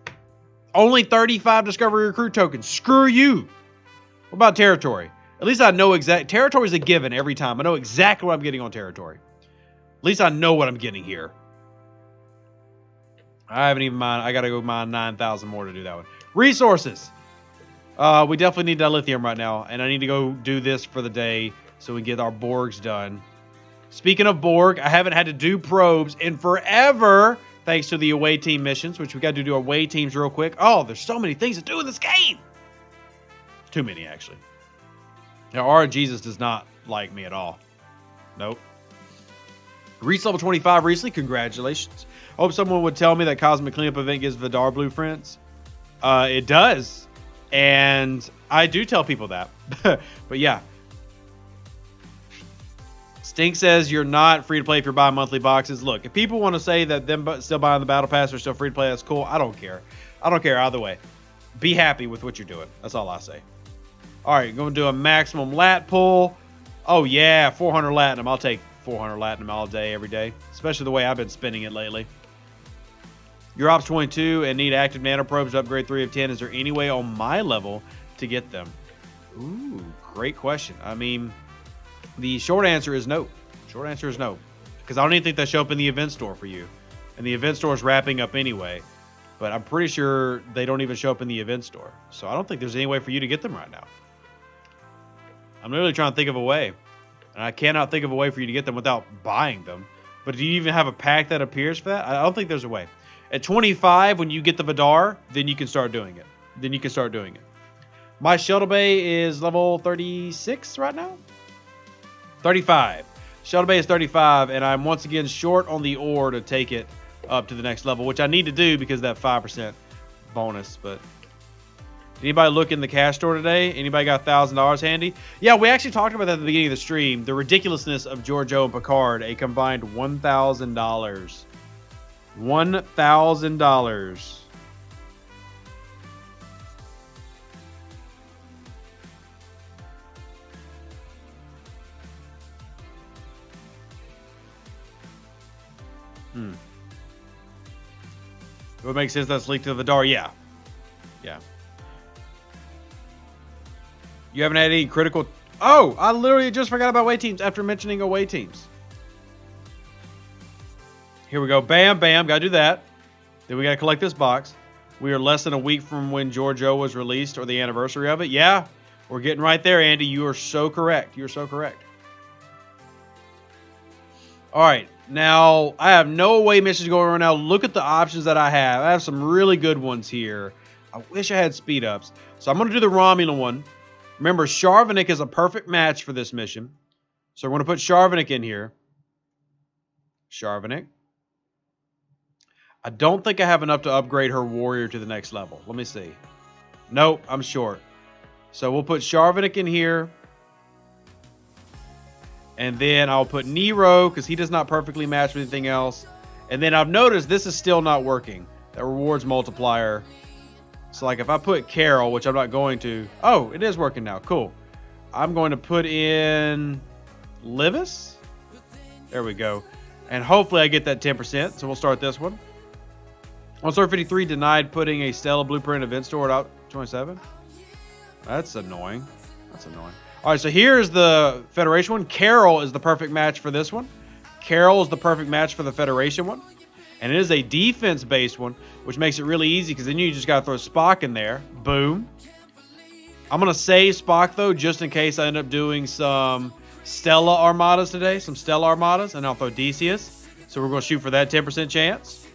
only 35 Discovery Recruit tokens. Screw you. What about territory? At least I know exact... Territory is a given every time. I know exactly what I'm getting on territory. At least I know what I'm getting here. I haven't even mined. I got to go mine 9,000 more to do that one. Resources. We definitely need dilithium right now. And I need to go do this for the day so we get our Borgs done. Speaking of Borg, I haven't had to do probes in forever thanks to the away team missions, which we got to do away teams real quick. Oh, there's so many things to do in this game. Too many, actually. Now, RNGesus does not like me at all. Nope. Reached level 25 recently. Congratulations. I hope someone would tell me that Cosmic Cleanup event gives Vidar blueprints. It does. And I do tell people that. But yeah. Stink says you're not free to play if you're buying monthly boxes. Look, if people want to say that them still buying the Battle Pass are still free to play, that's cool. I don't care. I don't care either way. Be happy with what you're doing. That's all I say. All right, going to do a maximum lat pull. Oh, yeah, 400 latinum. I'll take 400 latinum all day, every day. Especially the way I've been spending it lately. You're Ops 22 and need active nanoprobes to upgrade 3 of 10. Is there any way on my level to get them? Ooh, great question. I mean, the short answer is no. Short answer is no. Because I don't even think they show up in the event store for you. And the event store is wrapping up anyway. But I'm pretty sure they don't even show up in the event store. So I don't think there's any way for you to get them right now. I'm literally trying to think of a way. And I cannot think of a way for you to get them without buying them. But do you even have a pack that appears for that? I don't think there's a way. At 25, when you get the Vidar, then you can start doing it. My Shuttle Bay is level 36 right now? 35. Shuttle Bay is 35, and I'm once again short on the ore to take it up to the next level, which I need to do because of that 5% bonus. But anybody look in the cash store today? Anybody got $1,000 handy? Yeah, we actually talked about that at the beginning of the stream. The ridiculousness of Giorgio and Picard, a combined $1,000. $1,000. It would make sense that's linked to the Vidar. Yeah. Yeah. You haven't had any critical... Oh, I literally just forgot about away teams after mentioning away teams. Here we go. Bam, bam. Got to do that. Then we got to collect this box. We are less than a week from when Giorgio was released or the anniversary of it. Yeah, we're getting right there, Andy. You are so correct. You're so correct. All right. Now, I have no away missions going right now. Look at the options that I have. I have some really good ones here. I wish I had speed ups. So I'm going to do the Romulan one. Remember, Charvanik is a perfect match for this mission. So we're going to put Charvanik in here. Charvanik. I don't think I have enough to upgrade her warrior to the next level. Let me see. Nope, I'm short. So we'll put Charvanik in here. And then I'll put Nero because he does not perfectly match with anything else. And then I've noticed this is still not working. That rewards multiplier. So like if I put Carol, which I'm not going to. Oh, it is working now. Cool. I'm going to put in Livis. There we go. And hopefully I get that 10%. So we'll start this one. On Star 53 denied putting a Stella blueprint event store out 27. That's annoying. That's annoying. All right, so here's the Federation one. Carol is the perfect match for this one. Carol is the perfect match for the Federation one. And it is a defense-based one, which makes it really easy because then you just got to throw Spock in there. Boom. I'm going to save Spock, though, just in case I end up doing some Stella armadas today, some Stella armadas, and I'll throw Decius. So we're going to shoot for that 10% chance.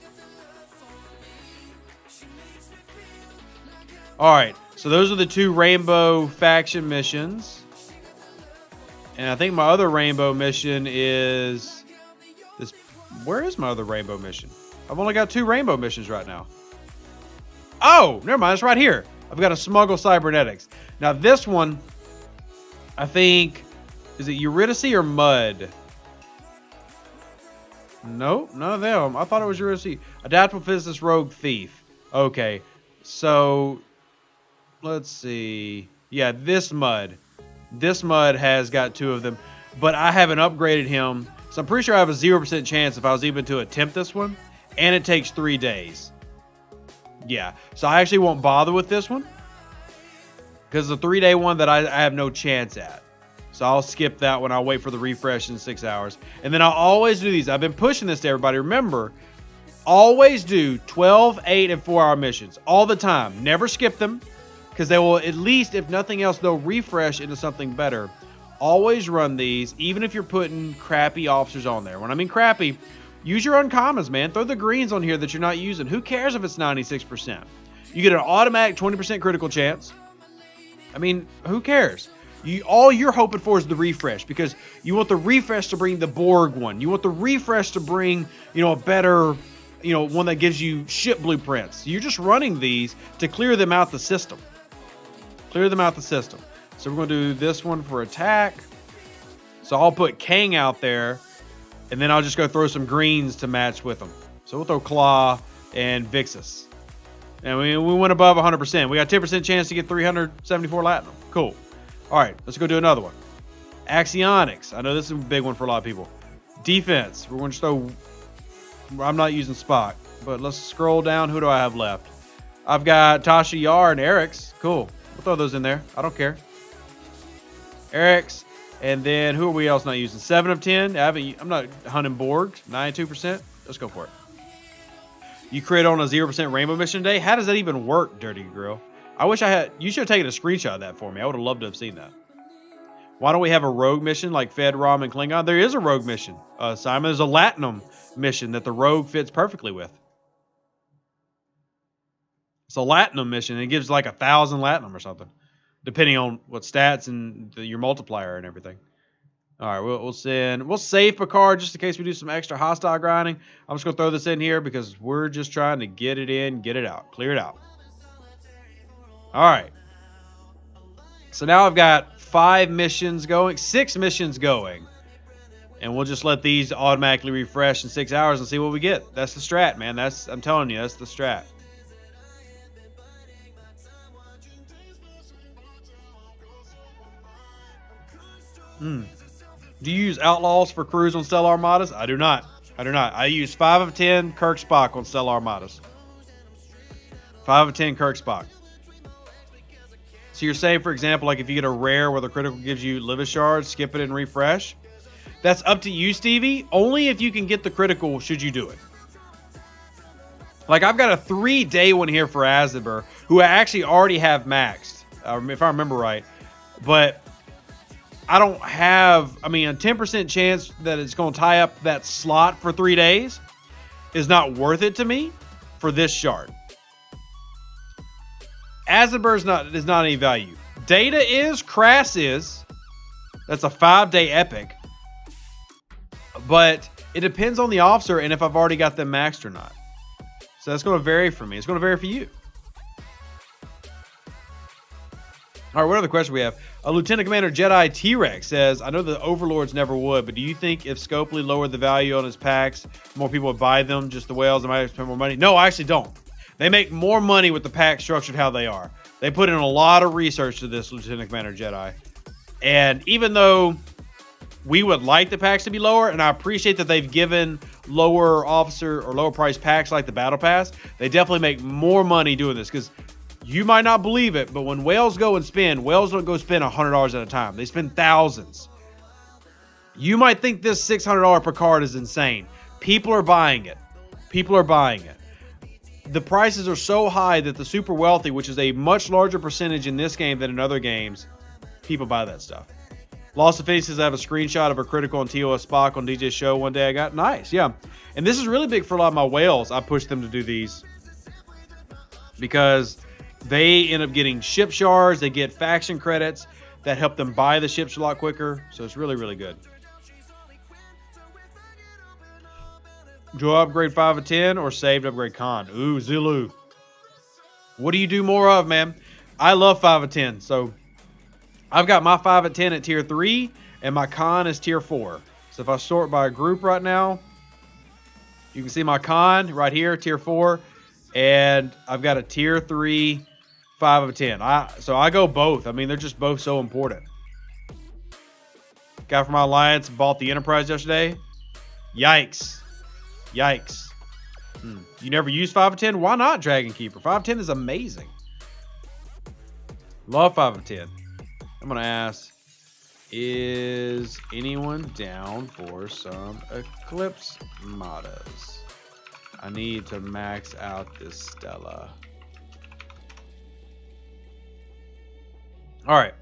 All right, so those are the two Rainbow faction missions. And I think my other Rainbow mission is this. Where is my other Rainbow mission? I've only got 2 Rainbow missions right now. Oh, never mind. It's right here. I've got to smuggle cybernetics. Now this one, I think, is it Eurydice or Mud? Nope, none of them. I thought it was Eurydice. Adaptable physicist, rogue thief. Okay, so let's see. Yeah, this Mud. This Mud has got 2 of them, but I haven't upgraded him. So I'm pretty sure I have a 0% chance if I was even to attempt this one. And it takes 3 days. Yeah, so I actually won't bother with this one. Because it's a 3-day one that I have no chance at. So I'll skip that one. I'll wait for the refresh in 6 hours. And then I'll always do these. I've been pushing this to everybody. Remember, always do 12, 8, and 4-hour missions. All the time. Never skip them. Because they will, at least, if nothing else, they'll refresh into something better. Always run these, even if you're putting crappy officers on there. When I mean crappy, use your uncommons, man. Throw the greens on here that you're not using. Who cares if it's 96%? You get an automatic 20% critical chance. I mean, who cares? All you're hoping for is the refresh, because you want the refresh to bring the Borg one. You want the refresh to bring, a better, one that gives you ship blueprints. You're just running these to clear them out the system. Clear them out the system. So we're going to do this one for attack. So I'll put Kang out there, and then I'll just go throw some greens to match with them. So we'll throw Claw and Vixus. And we went above 100%. We got a 10% chance to get 374 Latinum. Cool. All right, let's go do another one. Axionics. I know this is a big one for a lot of people. Defense. We're going to throw... I'm not using Spock, but let's scroll down. Who do I have left? I've got Tasha Yar and Eric's. Cool. We'll throw those in there. I don't care. Eric's. And then who are we else not using? 7 of 10. I'm not hunting Borg. 92%. Let's go for it. You crit on a 0% Rainbow mission today? How does that even work, Dirty Grill? I wish I had... You should have taken a screenshot of that for me. I would have loved to have seen that. Why don't we have a rogue mission like Fed, Rom, and Klingon? There is a rogue mission, Simon. There's a Latinum mission that the rogue fits perfectly with. It's a Latinum mission. And it gives like 1,000 Latinum or something, depending on what stats and your multiplier and everything. All right, we'll save Picard just in case we do some extra hostile grinding. I'm just gonna throw this in here because we're just trying to get it in, get it out, clear it out. All right. So now I've got 6 missions going, and we'll just let these automatically refresh in 6 hours and see what we get. That's the strat, man. I'm telling you, that's the strat. Do you use outlaws for crews on Stella Armadas? I do not. I use 5 of 10 Kirk Spock on Stella Armadas. 5 of 10 Kirk Spock. So you're saying, for example, like if you get a rare where the critical gives you Livis shards, skip it and refresh. That's up to you, Stevie. Only if you can get the critical should you do it. Like I've got a 3-day one here for Azabur, who I actually already have maxed, if I remember right. But I don't have, I mean, a 10% chance that it's going to tie up that slot for 3 days is not worth it to me for this shard. Azenberg is not any value. Data is, Crass is. That's a 5-day epic. But it depends on the officer and if I've already got them maxed or not. So that's going to vary for me. It's going to vary for you. All right, what other question we have? Lieutenant Commander Jedi T-Rex says, I know the Overlords never would, but do you think if Scopely lowered the value on his packs, more people would buy them, just the whales, and might spend more money? No, I actually don't. They make more money with the packs structured how they are. They put in a lot of research to this, Lieutenant Commander Jedi. And even though we would like the packs to be lower, and I appreciate that they've given lower officer or lower price packs like the Battle Pass, they definitely make more money doing this, because you might not believe it, but when whales go and spend, whales don't go spend $100 at a time. They spend thousands. You might think this $600 per card is insane. People are buying it. People are buying it. The prices are so high that the super wealthy, which is a much larger percentage in this game than in other games, people buy that stuff. Lost Affinity says I have a screenshot of a critical and TOS Spock on DJ's show one day I got. Nice, yeah. And this is really big for a lot of my whales. I push them to do these because they end up getting ship shards. They get faction credits that help them buy the ships a lot quicker. So it's really, really good. Do I upgrade 5 of 10 or save to upgrade Khan? Ooh, Zulu. What do you do more of, man? I love 5 of 10. So I've got my 5 of 10 at tier 3 and my Khan is tier 4. So if I sort by a group right now, you can see my Khan right here, tier 4. And I've got a tier 3 5 of 10. So I go both. I mean, they're just both so important. Guy from my alliance bought the Enterprise yesterday. Yikes. Yikes. You never use 5 of 10? Why not, Dragon Keeper? 5 of 10 is amazing. Love 5 of 10. I'm going to ask, is anyone down for some Eclipse modders? I need to max out this Stella. All right.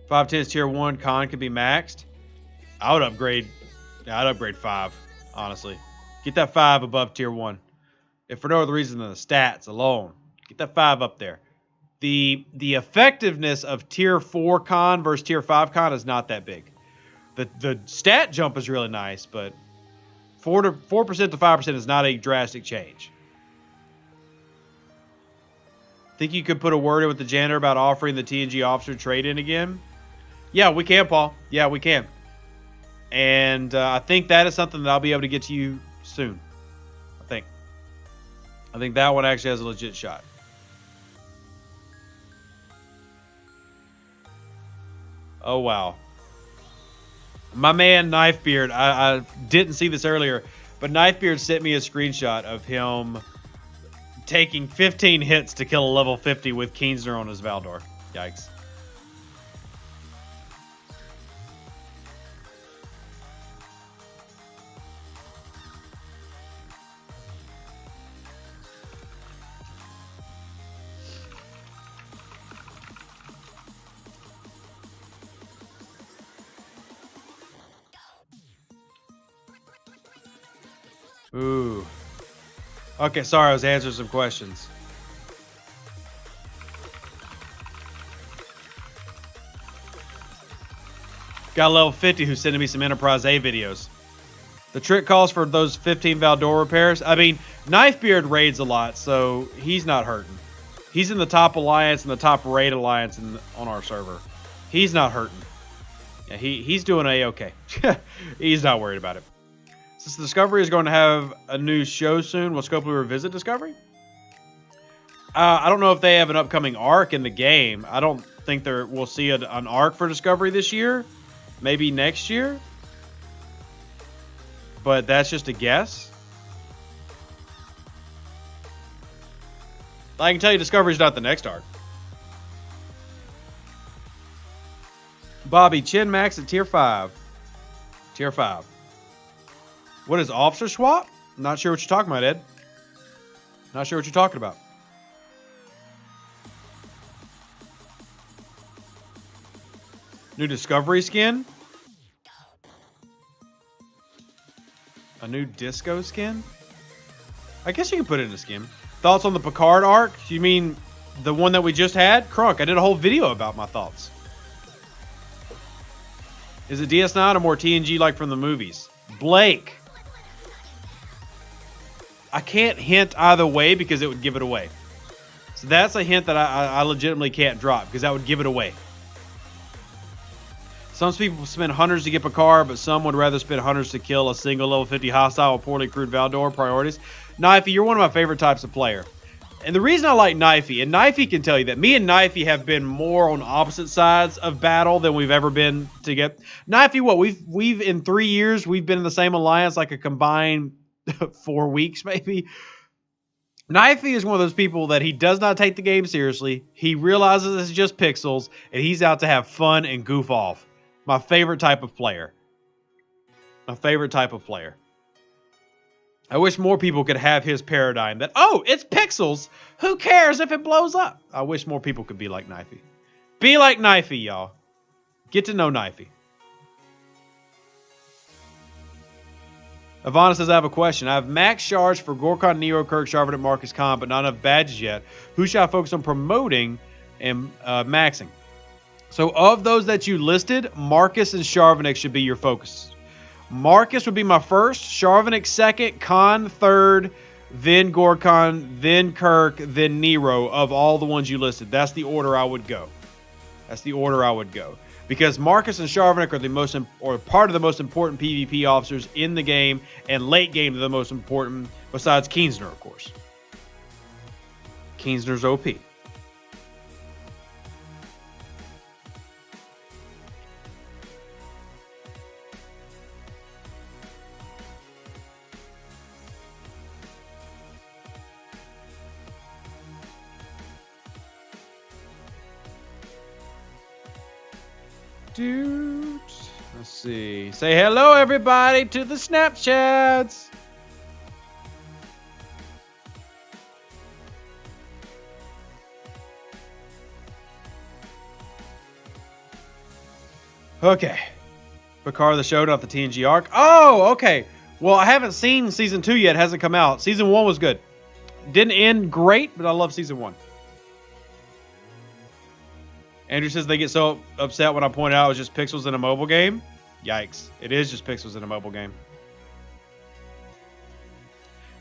5 of 10 is tier 1. Con can be maxed. I would upgrade. Yeah, I'd upgrade 5, honestly. Get that 5 above tier 1. If for no other reason than the stats alone. Get that 5 up there. The effectiveness of tier 4 con versus tier 5 con is not that big. The stat jump is really nice, but 4% to 5% is not a drastic change. Think you could put a word in with the janitor about offering the TNG officer trade-in again? Yeah, we can, Paul. Yeah, we can. And I think that is something that I'll be able to get to you soon. I think that one actually has a legit shot. Oh, wow. My man Knifebeard, I didn't see this earlier, but Knifebeard sent me a screenshot of him taking 15 hits to kill a level 50 with Keensner on his Valdor. Yikes. Ooh. Okay, sorry, I was answering some questions. Got a level 50 who's sending me some Enterprise A videos. The trick calls for those 15 Valdor repairs. I mean, Knifebeard raids a lot, so he's not hurting. He's in the top alliance and the top raid alliance on our server. He's not hurting. Yeah, he's doing A-okay. He's not worried about it. Since Discovery is going to have a new show soon, will Scopely revisit Discovery? I don't know if they have an upcoming arc in the game. I don't think we'll see an arc for Discovery this year. Maybe next year. But that's just a guess. I can tell you Discovery's not the next arc. Bobby, Chin Max at tier 5. Tier 5. What is officer swap? Not sure what you're talking about, Ed. Not sure what you're talking about. New Discovery skin. A new Disco skin. I guess you can put it in a skin. Thoughts on the Picard arc? You mean the one that we just had? Crunk, I did a whole video about my thoughts. Is it DS9 or more TNG like from the movies? Blake. I can't hint either way because it would give it away. So that's a hint that I legitimately can't drop because that would give it away. Some people spend hundreds to get Picard, but some would rather spend hundreds to kill a single level 50 hostile with poorly crewed Valdor priorities. Knifey, you're one of my favorite types of player. And the reason I like Knifey, and Knifey can tell you that me and Knifey have been more on opposite sides of battle than we've ever been together. Knifey, what? We've in 3 years, we've been in the same alliance like a combined 4 weeks maybe. Knifey is one of those people that he does not take the game seriously. He realizes it's just pixels, and he's out to have fun and goof off. My favorite type of player. My favorite type of player. I wish more people could have his paradigm that, oh, it's pixels. Who cares if it blows up? I wish more people could be like Knifey. Be like Knifey, y'all. Get to know Knifey. Ivana says, I have a question. I have max shards for Gorkon, Nero, Kirk, Sharvin, and Marcus Khan, but not enough badges yet. Who should I focus on promoting and maxing? So of those that you listed, Marcus and Sharvanek should be your focus. Marcus would be my first, Sharvanek second, Khan third, then Gorkon, then Kirk, then Nero of all the ones you listed. That's the order I would go. That's the order I would go. Because Marcus and Sharvanek are the most, or part of the most important PvP officers in the game, and late game are the most important, besides Keensner, of course. Keensner's OP. Dude, let's see. Say hello, everybody, to the Snapchats. Okay. Picard the Showdown off the TNG arc. Oh, okay. Well, I haven't seen season 2 yet. It hasn't come out. Season 1 was good. Didn't end great, but I love season 1. Andrew says they get so upset when I point out it was just pixels in a mobile game. Yikes. It is just pixels in a mobile game.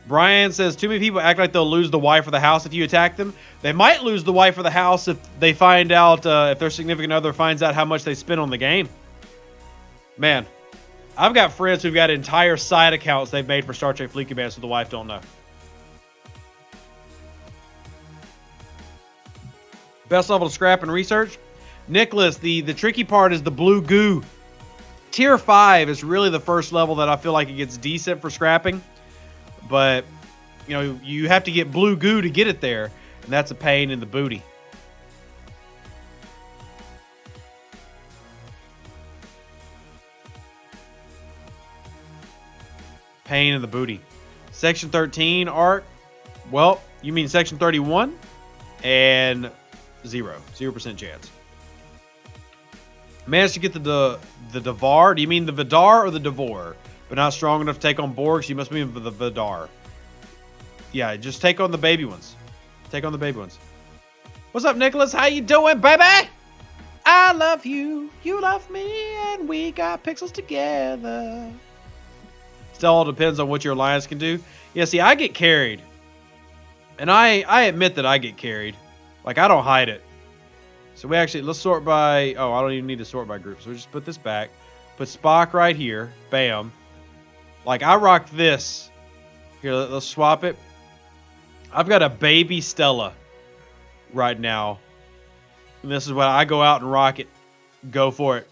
Brian says too many people act like they'll lose the wife or the house if you attack them. They might lose the wife or the house if they find out, if their significant other finds out how much they spent on the game. Man, I've got friends who've got entire side accounts they've made for Star Trek Fleet Command so the wife don't know. Best level to scrap and research. Nicholas, the tricky part is the blue goo. Tier 5 is really the first level that I feel like it gets decent for scrapping. But, you know, you have to get blue goo to get it there. And that's a pain in the booty. Pain in the booty. Section 13 arc. Well, you mean Section 31? And 0% chance. Managed to get the Devar. Do you mean the Vidar or the Devor? But not strong enough to take on Borgs. You must mean the Vidar. Yeah, just take on the baby ones. Take on the baby ones. What's up, Nicholas? How you doing, baby? I love you. You love me. And we got pixels together. Still all depends on what your alliance can do. Yeah, see, I get carried. And I admit that I get carried. Like, I don't hide it. So we actually, let's sort by, oh, I don't even need to sort by group. So we just put this back. Put Spock right here. Bam. Like, I rock this. Here, let's swap it. I've got a baby Stella right now. And this is what I go out and rock it. Go for it.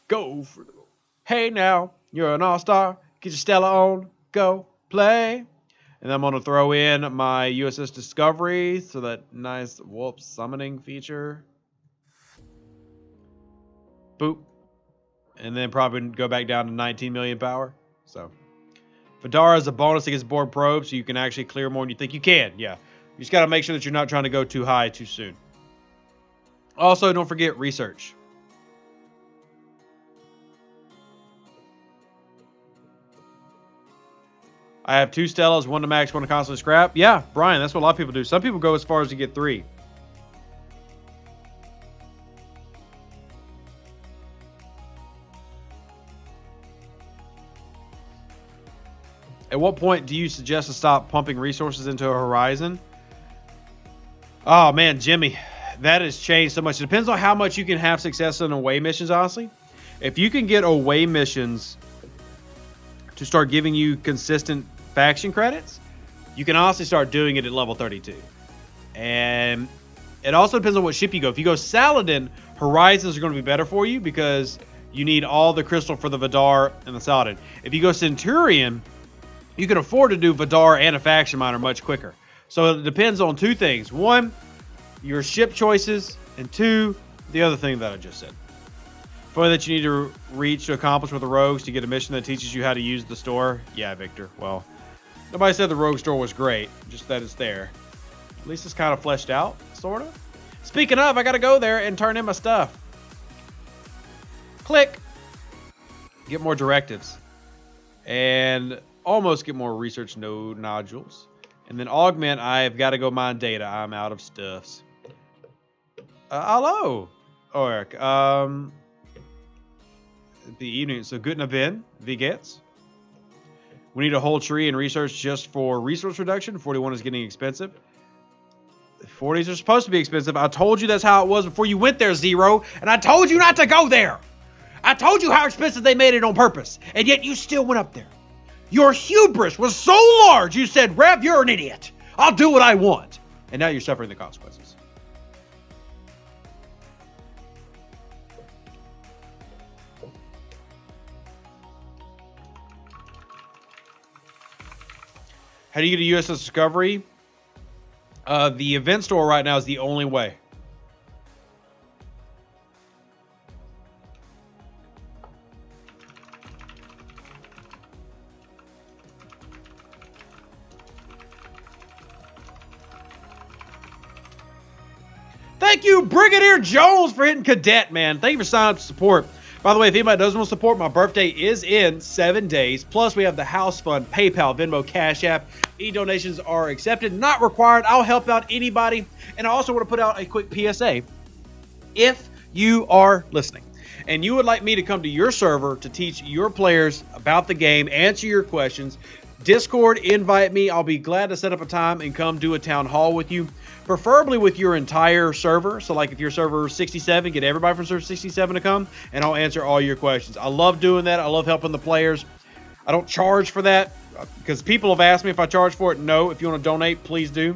Go for it. Hey, now, you're an all-star. Get your Stella on. Go play. And I'm going to throw in my USS Discovery. So that nice, whoops, summoning feature. Boop. And then probably go back down to 19 million power. So, Vidara is a bonus against board probe. So you can actually clear more than you think you can. Yeah. You just got to make sure that you're not trying to go too high too soon. Also, don't forget research. I have 2 Stellas, 1 to max, 1 to constantly scrap. Yeah, Brian, that's what a lot of people do. Some people go as far as to get 3. At what point do you suggest to stop pumping resources into a horizon? Oh, man, Jimmy, that has changed so much. It depends on how much you can have success in away missions, honestly. If you can get away missions to start giving you consistent faction credits, you can honestly start doing it at level 32. And it also depends on what ship you go. If you go Saladin, Horizons are going to be better for you because you need all the crystal for the Vidar and the Saladin. If you go Centurion, you can afford to do Vidar and a faction miner much quicker. So it depends on 2 things. 1, your ship choices, and 2, the other thing that I just said. For that you need to reach to accomplish with the rogues to get a mission that teaches you how to use the store. Yeah, Victor. Well, nobody said the rogue store was great, just that it's there. At least it's kind of fleshed out, sort of. Speaking of, I got to go there and turn in my stuff. Click. Get more directives. And almost get more research node nodules. And then augment, I've got to go mine data. I'm out of stuffs. Hello, Oric. The evening. So good event, Vigets. We need a whole tree and research just for resource reduction. 41 is getting expensive. 40s are supposed to be expensive. I told you that's how it was before you went there, Zero. And I told you not to go there. I told you how expensive they made it on purpose. And yet you still went up there. Your hubris was so large, you said, Rev, you're an idiot. I'll do what I want. And now you're suffering the consequences. How do you get a USS Discovery? The event store right now is the only way. Thank you, Brigadier Jones, for hitting Cadet, man. Thank you for signing up to support. By the way, if anybody does want to support, my birthday is in 7 days. Plus, we have the house fund, PayPal, Venmo, Cash App. E-donations are accepted, not required. I'll help out anybody. And I also want to put out a quick PSA. If you are listening and you would like me to come to your server to teach your players about the game, answer your questions, Discord, invite me. I'll be glad to set up a time and come do a town hall with you, preferably with your entire server. So like if your server is 67, get everybody from server 67 to come, and I'll answer all your questions. I love doing that. I love helping the players. I don't charge for that because people have asked me if I charge for it. No, if you want to donate, please do.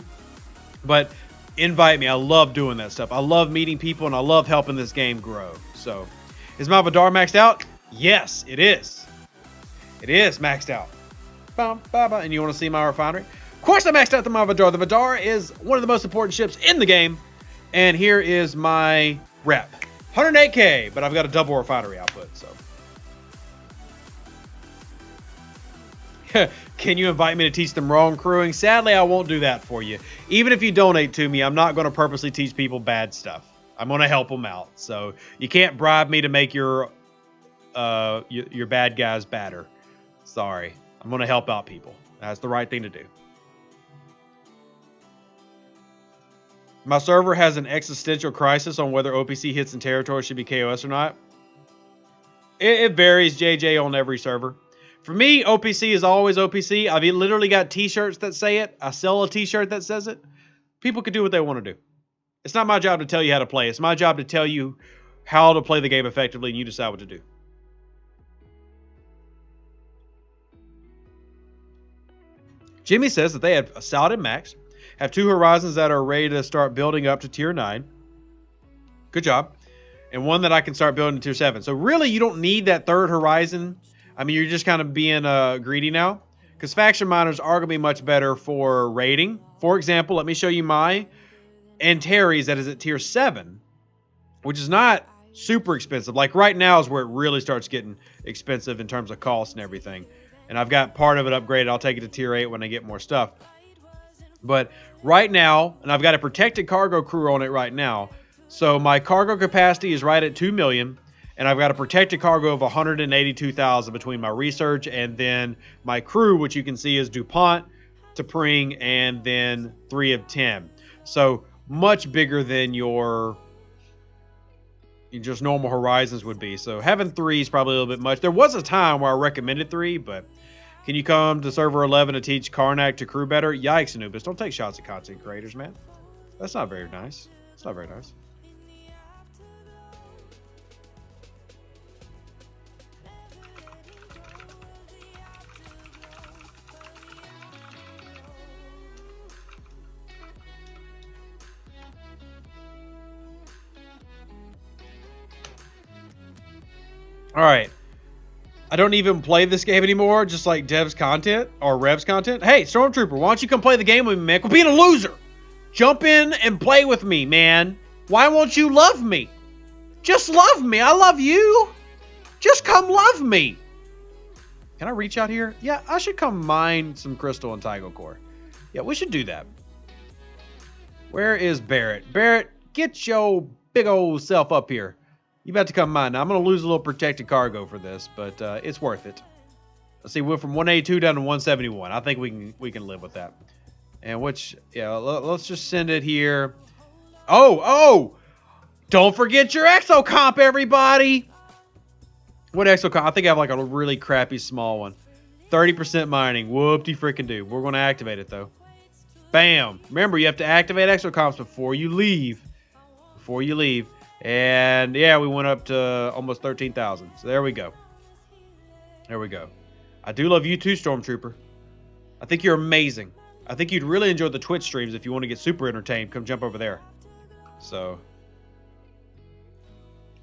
But invite me. I love doing that stuff. I love meeting people, and I love helping this game grow. So is my Vidar maxed out? Yes, it is. It is maxed out. And you want to see my refinery? Of course I maxed out the my Vidar. The Vidar is one of the most important ships in the game. And here is my rep. 108k, but I've got a double refinery output, so. Can you invite me to teach them wrong crewing? Sadly, I won't do that for you. Even if you donate to me, I'm not going to purposely teach people bad stuff. I'm going to help them out. So you can't bribe me to make your bad guys badder. Sorry. I'm going to help out people. That's the right thing to do. My server has an existential crisis on whether OPC hits in territory should be KOS or not. It varies, JJ, on every server. For me, OPC is always OPC. I've literally got t-shirts that say it. I sell a t-shirt that says it. People can do what they want to do. It's not my job to tell you how to play. It's my job to tell you how to play the game effectively, and you decide what to do. Jimmy says that they have a Saladin max, have 2 Horizons that are ready to start building up to tier 9. Good job. And 1 that I can start building to tier 7. So really, you don't need that 3rd Horizon. I mean, you're just kind of being greedy now. Because faction miners are going to be much better for raiding. For example, let me show you my Antares that is at tier 7. Which is not super expensive. Like right now is where it really starts getting expensive in terms of cost and everything. And I've got part of it upgraded. I'll take it to tier 8 when I get more stuff. But right now, and I've got a protected cargo crew on it right now. So my cargo capacity is right at 2 million. And I've got a protected cargo of 182,000 between my research and then my crew, which you can see is DuPont, T'Pring, and then 3 of 10. So much bigger than your just normal Horizons would be. So having 3 is probably a little bit much. There was a time where I recommended 3, but can you come to server 11 to teach Karnak to crew better? Yikes, Anubis. Don't take shots at content creators, man. That's not very nice. It's not very nice. All right. I don't even play this game anymore, just like Dev's content or Rev's content. Hey, Stormtrooper, why don't you come play the game with me, man? Quit being a loser. Jump in and play with me, man. Why won't you love me? Just love me. I love you. Just come love me. Can I reach out here? Yeah, I should come mine some crystal and Tygo core. Yeah, we should do that. Where is Barrett? Barrett, get your big old self up here. You about to come mine. Now, I'm going to lose a little protected cargo for this, but it's worth it. Let's see, we went from 182 down to 171. I think we can live with that. And let's just send it here. Oh! Don't forget your exocomp, everybody! What exocomp? I think I have like a really crappy small one. 30% mining. Whoop-de-frickin-do. We're going to activate it, though. Bam! Remember, you have to activate exocomps before you leave. And yeah, we went up to almost 13,000. So there we go. I do love you too, Stormtrooper. I think you're amazing. I think you'd really enjoy the Twitch streams if you want to get super entertained. Come jump over there. So,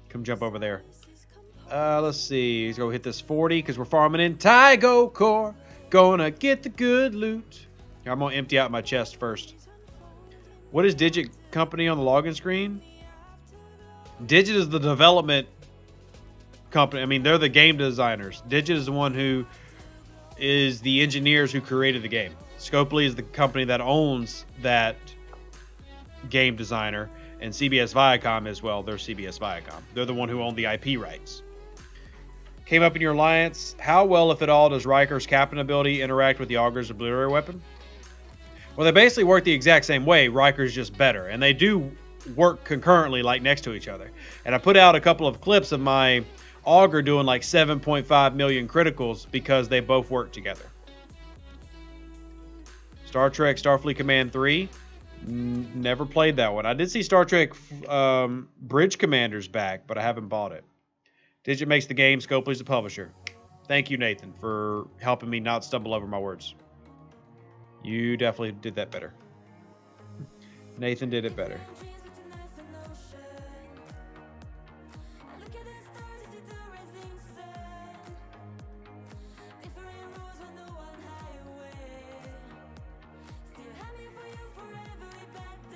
come jump over there. Let's see. Let's go hit this 40 because we're farming in Tygo core. Gonna get the good loot. I'm gonna empty out my chest first. What is Digit Company on the login screen? Digit is the development company. I mean, they're the game designers. Digit is the one who is the engineers who created the game. Scopely is the company that owns that game designer. And CBS Viacom as well. They're CBS Viacom. They're the one who owned the IP rights. Came up in your alliance. How well, if at all, does Riker's Captain ability interact with the Augur's Obliterator weapon? Well, they basically work the exact same way. Riker's just better. And they do work concurrently, like next to each other. And I put out a couple of clips of my Augur doing like 7.5 million criticals because they both work together. Star Trek Starfleet Command 3. Never played that one. I did see Star Trek Bridge Commanders back, but I haven't bought it. Digit makes the game. Scopely's the publisher. Thank you, Nathan, for helping me not stumble over my words. You definitely did that better. Nathan did it better.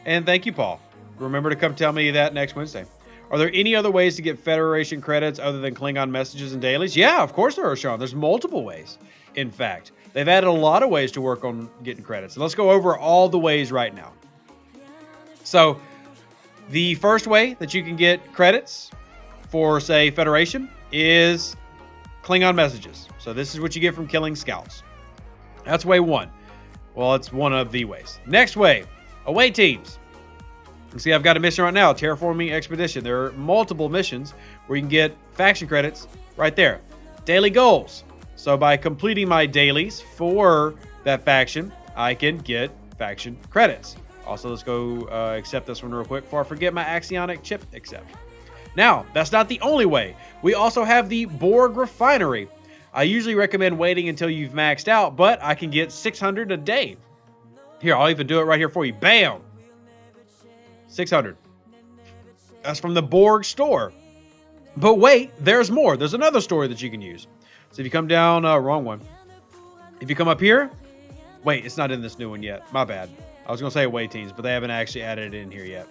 And thank you, Paul. Remember to come tell me that next Wednesday. Are there any other ways to get Federation credits other than Klingon messages and dailies? Yeah, of course there are, Sean. There's multiple ways, in fact. They've added a lot of ways to work on getting credits. And let's go over all the ways right now. So, the first way that you can get credits for, say, Federation is Klingon messages. So this is what you get from killing scouts. That's way one. Well, it's one of the ways. Next way. Away teams. You see, I've got a mission right now, Terraforming Expedition. There are multiple missions where you can get faction credits right there. Daily goals. So by completing my dailies for that faction, I can get faction credits. Also, let's go accept this one real quick before I forget my axionic chip accept. Now, that's not the only way. We also have the Borg Refinery. I usually recommend waiting until you've maxed out, but I can get 600 a day. Here, I'll even do it right here for you. Bam! 600. That's from the Borg store. But wait, there's more. There's another store that you can use. So if you come down, wrong one. If you come up here, wait, it's not in this new one yet. My bad. I was going to say away teams, but they haven't actually added it in here yet.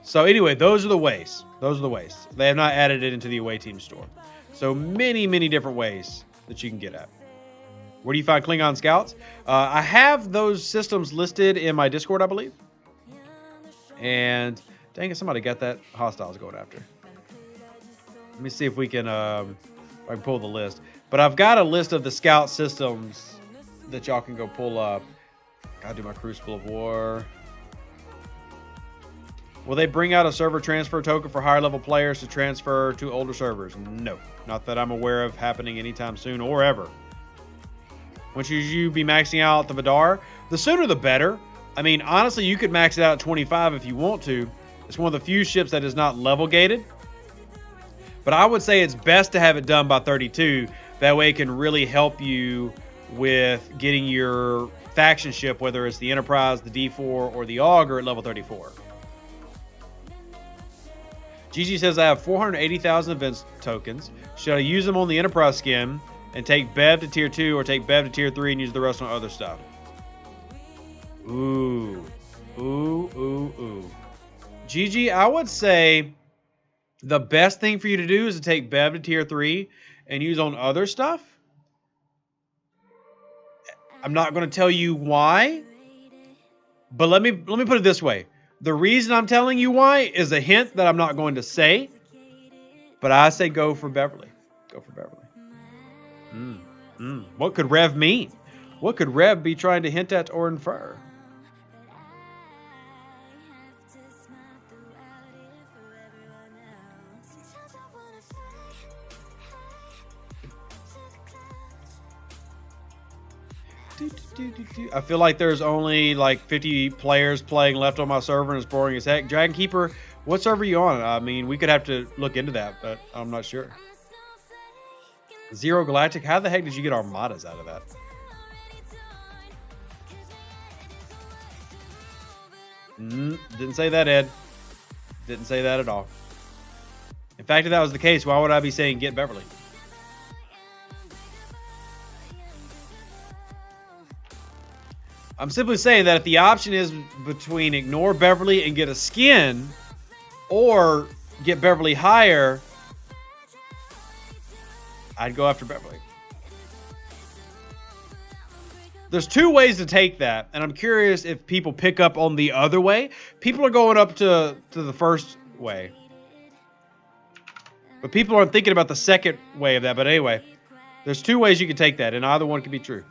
So anyway, those are the ways. They have not added it into the away team store. So many, many different ways that you can get at. Where do you find Klingon scouts? I have those systems listed in my Discord, I believe. And dang it, somebody got that hostiles going after. Let me see if we can, I can pull the list. But I've got a list of the scout systems that y'all can go pull up. Gotta do my Crucible of War. Will they bring out a server transfer token for higher level players to transfer to older servers? No, not that I'm aware of happening anytime soon or ever. When should you be maxing out the Vidar? The sooner the better. I mean, honestly, you could max it out at 25 if you want to. It's one of the few ships that is not level gated. But I would say it's best to have it done by 32. That way it can really help you with getting your faction ship, whether it's the Enterprise, the D4, or the Augur at level 34. GG says I have 480,000 events tokens. Should I use them on the Enterprise skin and take Bev to tier 2 or take Bev to tier 3 and use the rest on other stuff? Ooh. Ooh, ooh, ooh. GG, I would say the best thing for you to do is to take Bev to tier 3 and use on other stuff. I'm not going to tell you why, but let me put it this way. The reason I'm telling you why is a hint that I'm not going to say, but I say go for Beverly. Go for Beverly. What could Rev mean? What could Rev be trying to hint at or infer? I feel like there's only like 50 players playing left on my server and it's boring as heck. Dragon Keeper, what server are you on? I mean, we could have to look into that, but I'm not sure. Zero Galactic, how the heck did you get armadas out of that? Didn't say that, Ed. Didn't say that at all. In fact, if that was the case, why would I be saying get Beverly? I'm simply saying that if the option is between ignore Beverly and get a skin, or get Beverly higher, I'd go after Beverly. There's two ways to take that, and I'm curious if people pick up on the other way. People are going up to the first way. But people aren't thinking about the second way of that. But anyway, there's two ways you can take that, and either one can be true.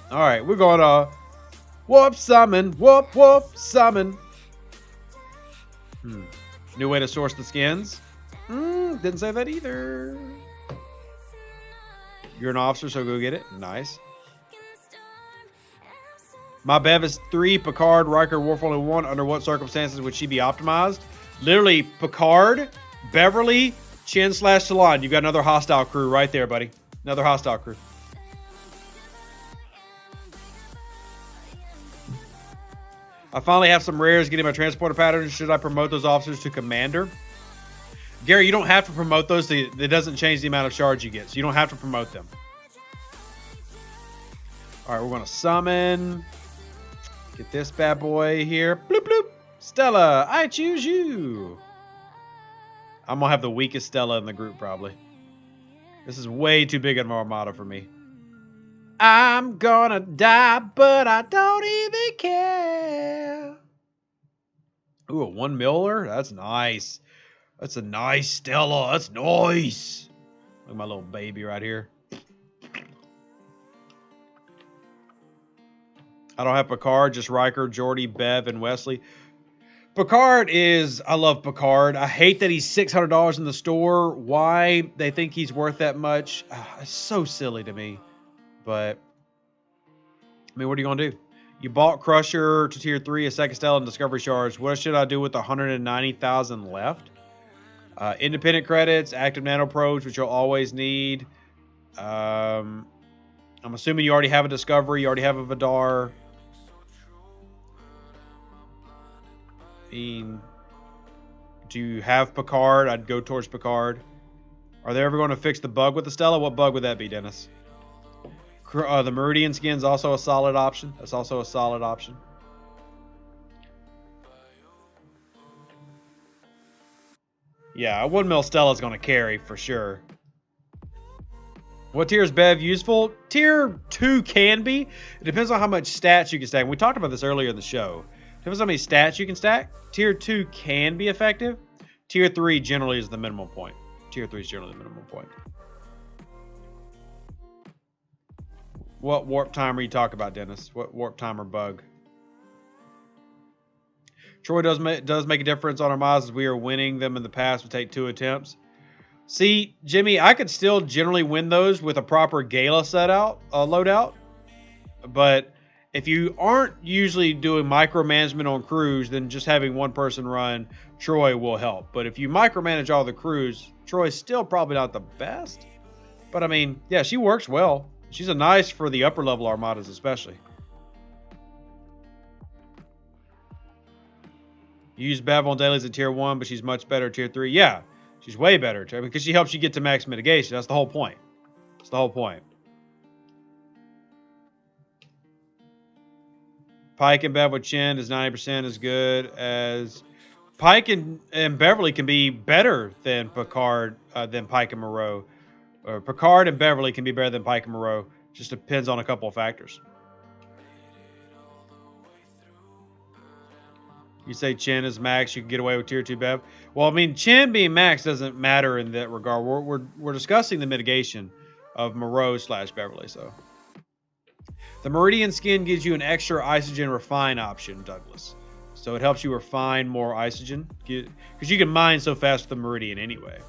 All right, we're going to whoop summon, whoop summon. New way to source the skins. Didn't say that either. You're an officer, so go get it. Nice. My Bev is 3, Picard, Riker, Worf only 1. Under what circumstances would she be optimized? Literally, Picard, Beverly, Chin/Salon. You've got another hostile crew right there, buddy. Another hostile crew. I finally have some rares getting my transporter patterns. Should I promote those officers to commander? Gary, you don't have to promote those. It doesn't change the amount of shards you get, so you don't have to promote them. All right, we're going to summon. Get this bad boy here. Bloop, bloop. Stella, I choose you. I'm going to have the weakest Stella in the group, probably. This is way too big of an armada for me. I'm gonna die, but I don't even care. Ooh, a 1 miller? That's nice. That's a nice Stella. That's nice. Look at my little baby right here. I don't have Picard, just Riker, Geordi, Bev, and Wesley. Picard is... I love Picard. I hate that he's $600 in the store. Why they think he's worth that much? It's so silly to me. But, I mean, what are you going to do? You bought Crusher to tier 3, a second Stella, and Discovery Shards. What should I do with the 190,000 left? Independent credits, active nano probes, which you'll always need. I'm assuming you already have a Discovery. You already have a Vidar. I mean, do you have Picard? I'd go towards Picard. Are they ever going to fix the bug with the Stella? What bug would that be, Dennis? The Meridian skin's also a solid option. That's also a solid option. Yeah, a 1 mil Stella's going to carry for sure. What tier is Bev useful? Tier 2 can be. It depends on how much stats you can stack. We talked about this earlier in the show. Depends on how many stats you can stack. Tier 2 can be effective. Tier 3 generally is the minimum point. Tier 3 is generally the minimum point. What warp timer you talk about, Dennis? What warp timer bug? Troy does make a difference on armadas as we are winning them in the past. Would take 2 attempts. See, Jimmy, I could still generally win those with a proper Gala loadout. But if you aren't usually doing micromanagement on crews, then just having one person run Troy will help. But if you micromanage all the crews, Troy's still probably not the best. But I mean, yeah, she works well. She's a nice for the upper level armadas especially. You use Bev on dailies at tier 1, but she's much better at tier 3. Yeah, she's way better because she helps you get to max mitigation. That's the whole point. That's the whole point. Pike and Bev with Chin is 90% as good as... Pike and Beverly can be better than Picard, than Pike and Moreau. Or Picard and Beverly can be better than Pike and Moreau. Just depends on a couple of factors. You say Chin is max, you can get away with tier 2 Bev. Well, I mean, Chin being max doesn't matter in that regard. We're discussing the mitigation of Moreau / Beverly, so... The Meridian skin gives you an extra isogen refine option, Douglas. So it helps you refine more isogen. Because you can mine so fast with the Meridian anyway.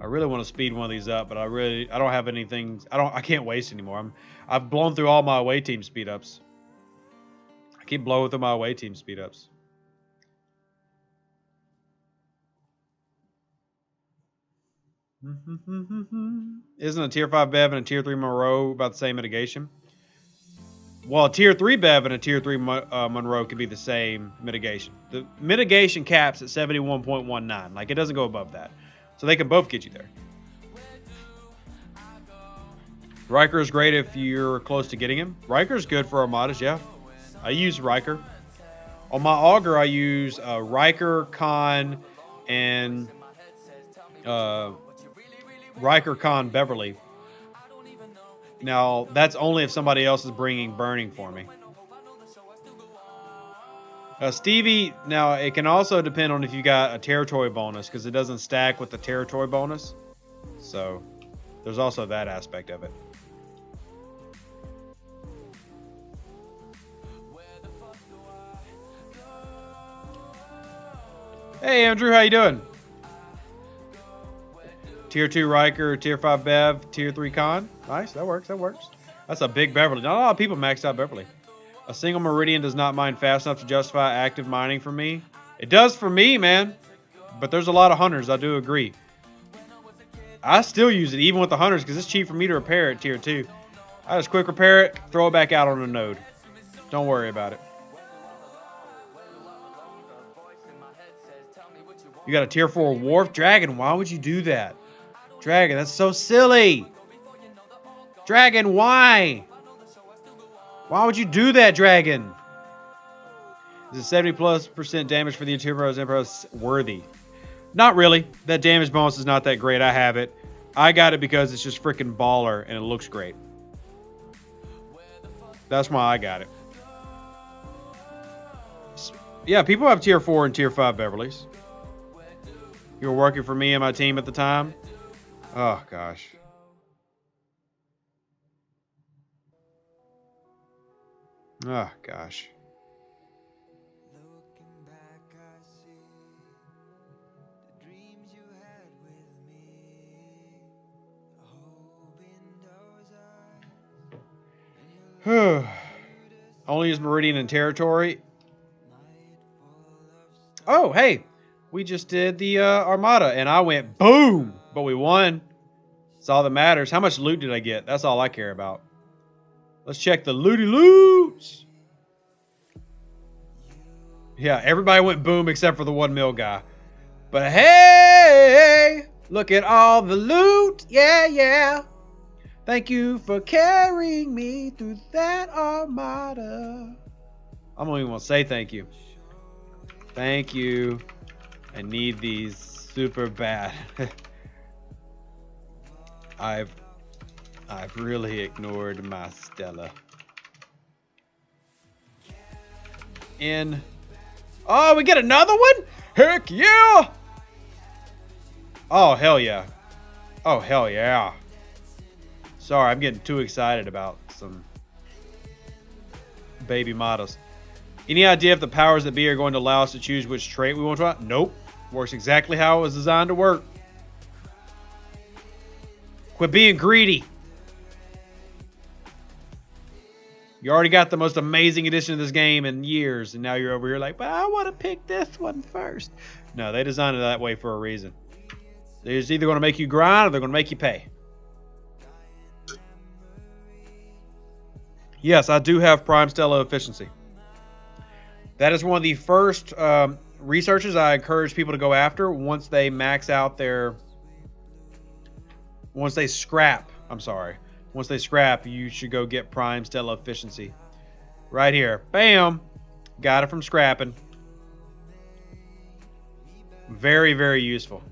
I really want to speed one of these up, but I don't have anything. I can't waste anymore. I've blown through all my away team speed ups. I keep blowing through my away team speed ups. Isn't a tier 5 Bev and a tier 3 Monroe about the same mitigation? Well, a tier 3 Bev and a tier 3 Monroe could be the same mitigation. The mitigation caps at 71.19. Like, it doesn't go above that. So they can both get you there. Riker is great if you're close to getting him. Riker's good for armadas, yeah. I use Riker. On my auger, I use Riker, Khan, and... Riker, Khan, Beverly. Now, that's only if somebody else is bringing burning for me. Stevie, now it can also depend on if you got a territory bonus, because it doesn't stack with the territory bonus. So, there's also that aspect of it. Hey Andrew, how you doing? Tier 2 Riker, Tier 5 Bev, Tier 3 Khan. Nice, that works, that works. That's a big Beverly. Not a lot of people maxed out Beverly. A single Meridian does not mine fast enough to justify active mining for me. It does for me, man. But there's a lot of hunters, I do agree. I still use it, even with the hunters, because it's cheap for me to repair it Tier 2. I just quick repair it, throw it back out on a node. Don't worry about it. You got a Tier 4 Wharf Dragon. Why would you do that? Dragon, that's so silly. Dragon, why? Why would you do that, Dragon? Is it 70+% damage for the Interior Emperor worthy? Not really. That damage bonus is not that great. I have it. I got it because it's just freaking baller and it looks great. That's why I got it. Yeah, people have Tier 4 and Tier 5 Beverlys. You were working for me and my team at the time? Oh, gosh. Oh, gosh. Looking back, I see the dreams you had with me. The hope in those eyes. Only use Meridian and Territory. Oh, hey. We just did the Armada, and I went boom, but we won. That's all that matters. How much loot did I get? That's all I care about. Let's check the looty loots. Yeah, everybody went boom except for the 1 mil guy. But hey, look at all the loot. Yeah, yeah. Thank you for carrying me through that Armada. I'm not even going to say thank you. Thank you. I need these super bad. I've really ignored my Stella. Oh, we get another one? Heck yeah! Oh, hell yeah. Oh, hell yeah. Sorry, I'm getting too excited about some baby models. Any idea if the powers that be are going to allow us to choose which trait we want to try? Nope. Works exactly how it was designed to work. Quit being greedy. You already got the most amazing edition of this game in years, and now you're over here like, but I want to pick this one first. No, they designed it that way for a reason. They're either going to make you grind or they're going to make you pay. Yes, I do have Prime Stella efficiency. That is one of the first researches I encourage people to go after once they max out their... Once they scrap, Once they scrap, you should go get Prime Stella efficiency. Right here. Bam! Got it from scrapping. Very, very useful.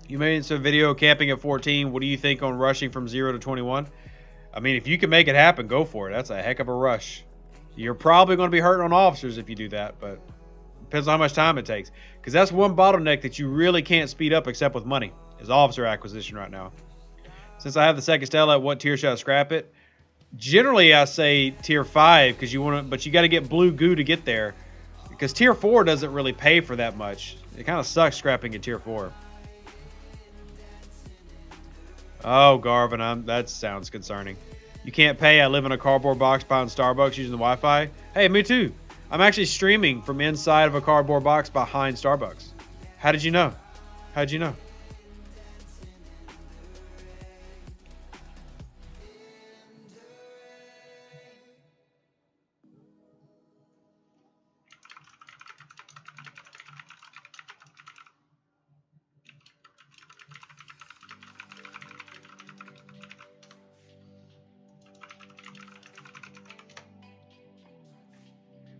You made it to a video camping at 14. What do you think on rushing from 0 to 21? I mean, if you can make it happen, go for it. That's a heck of a rush. You're probably going to be hurting on officers if you do that, but depends on how much time it takes. Because that's one bottleneck that you really can't speed up except with money, is officer acquisition right now. Since I have the second Stella, at what tier should I scrap it? Generally, I say tier 5 because you want to, but you got to get blue goo to get there. Because tier 4 doesn't really pay for that much. It kind of sucks scrapping at tier 4. Oh, Garvin, that sounds concerning. You can't pay. I live in a cardboard box behind Starbucks using the Wi-Fi. Hey, me too. I'm actually streaming from inside of a cardboard box behind Starbucks. How did you know? How did you know?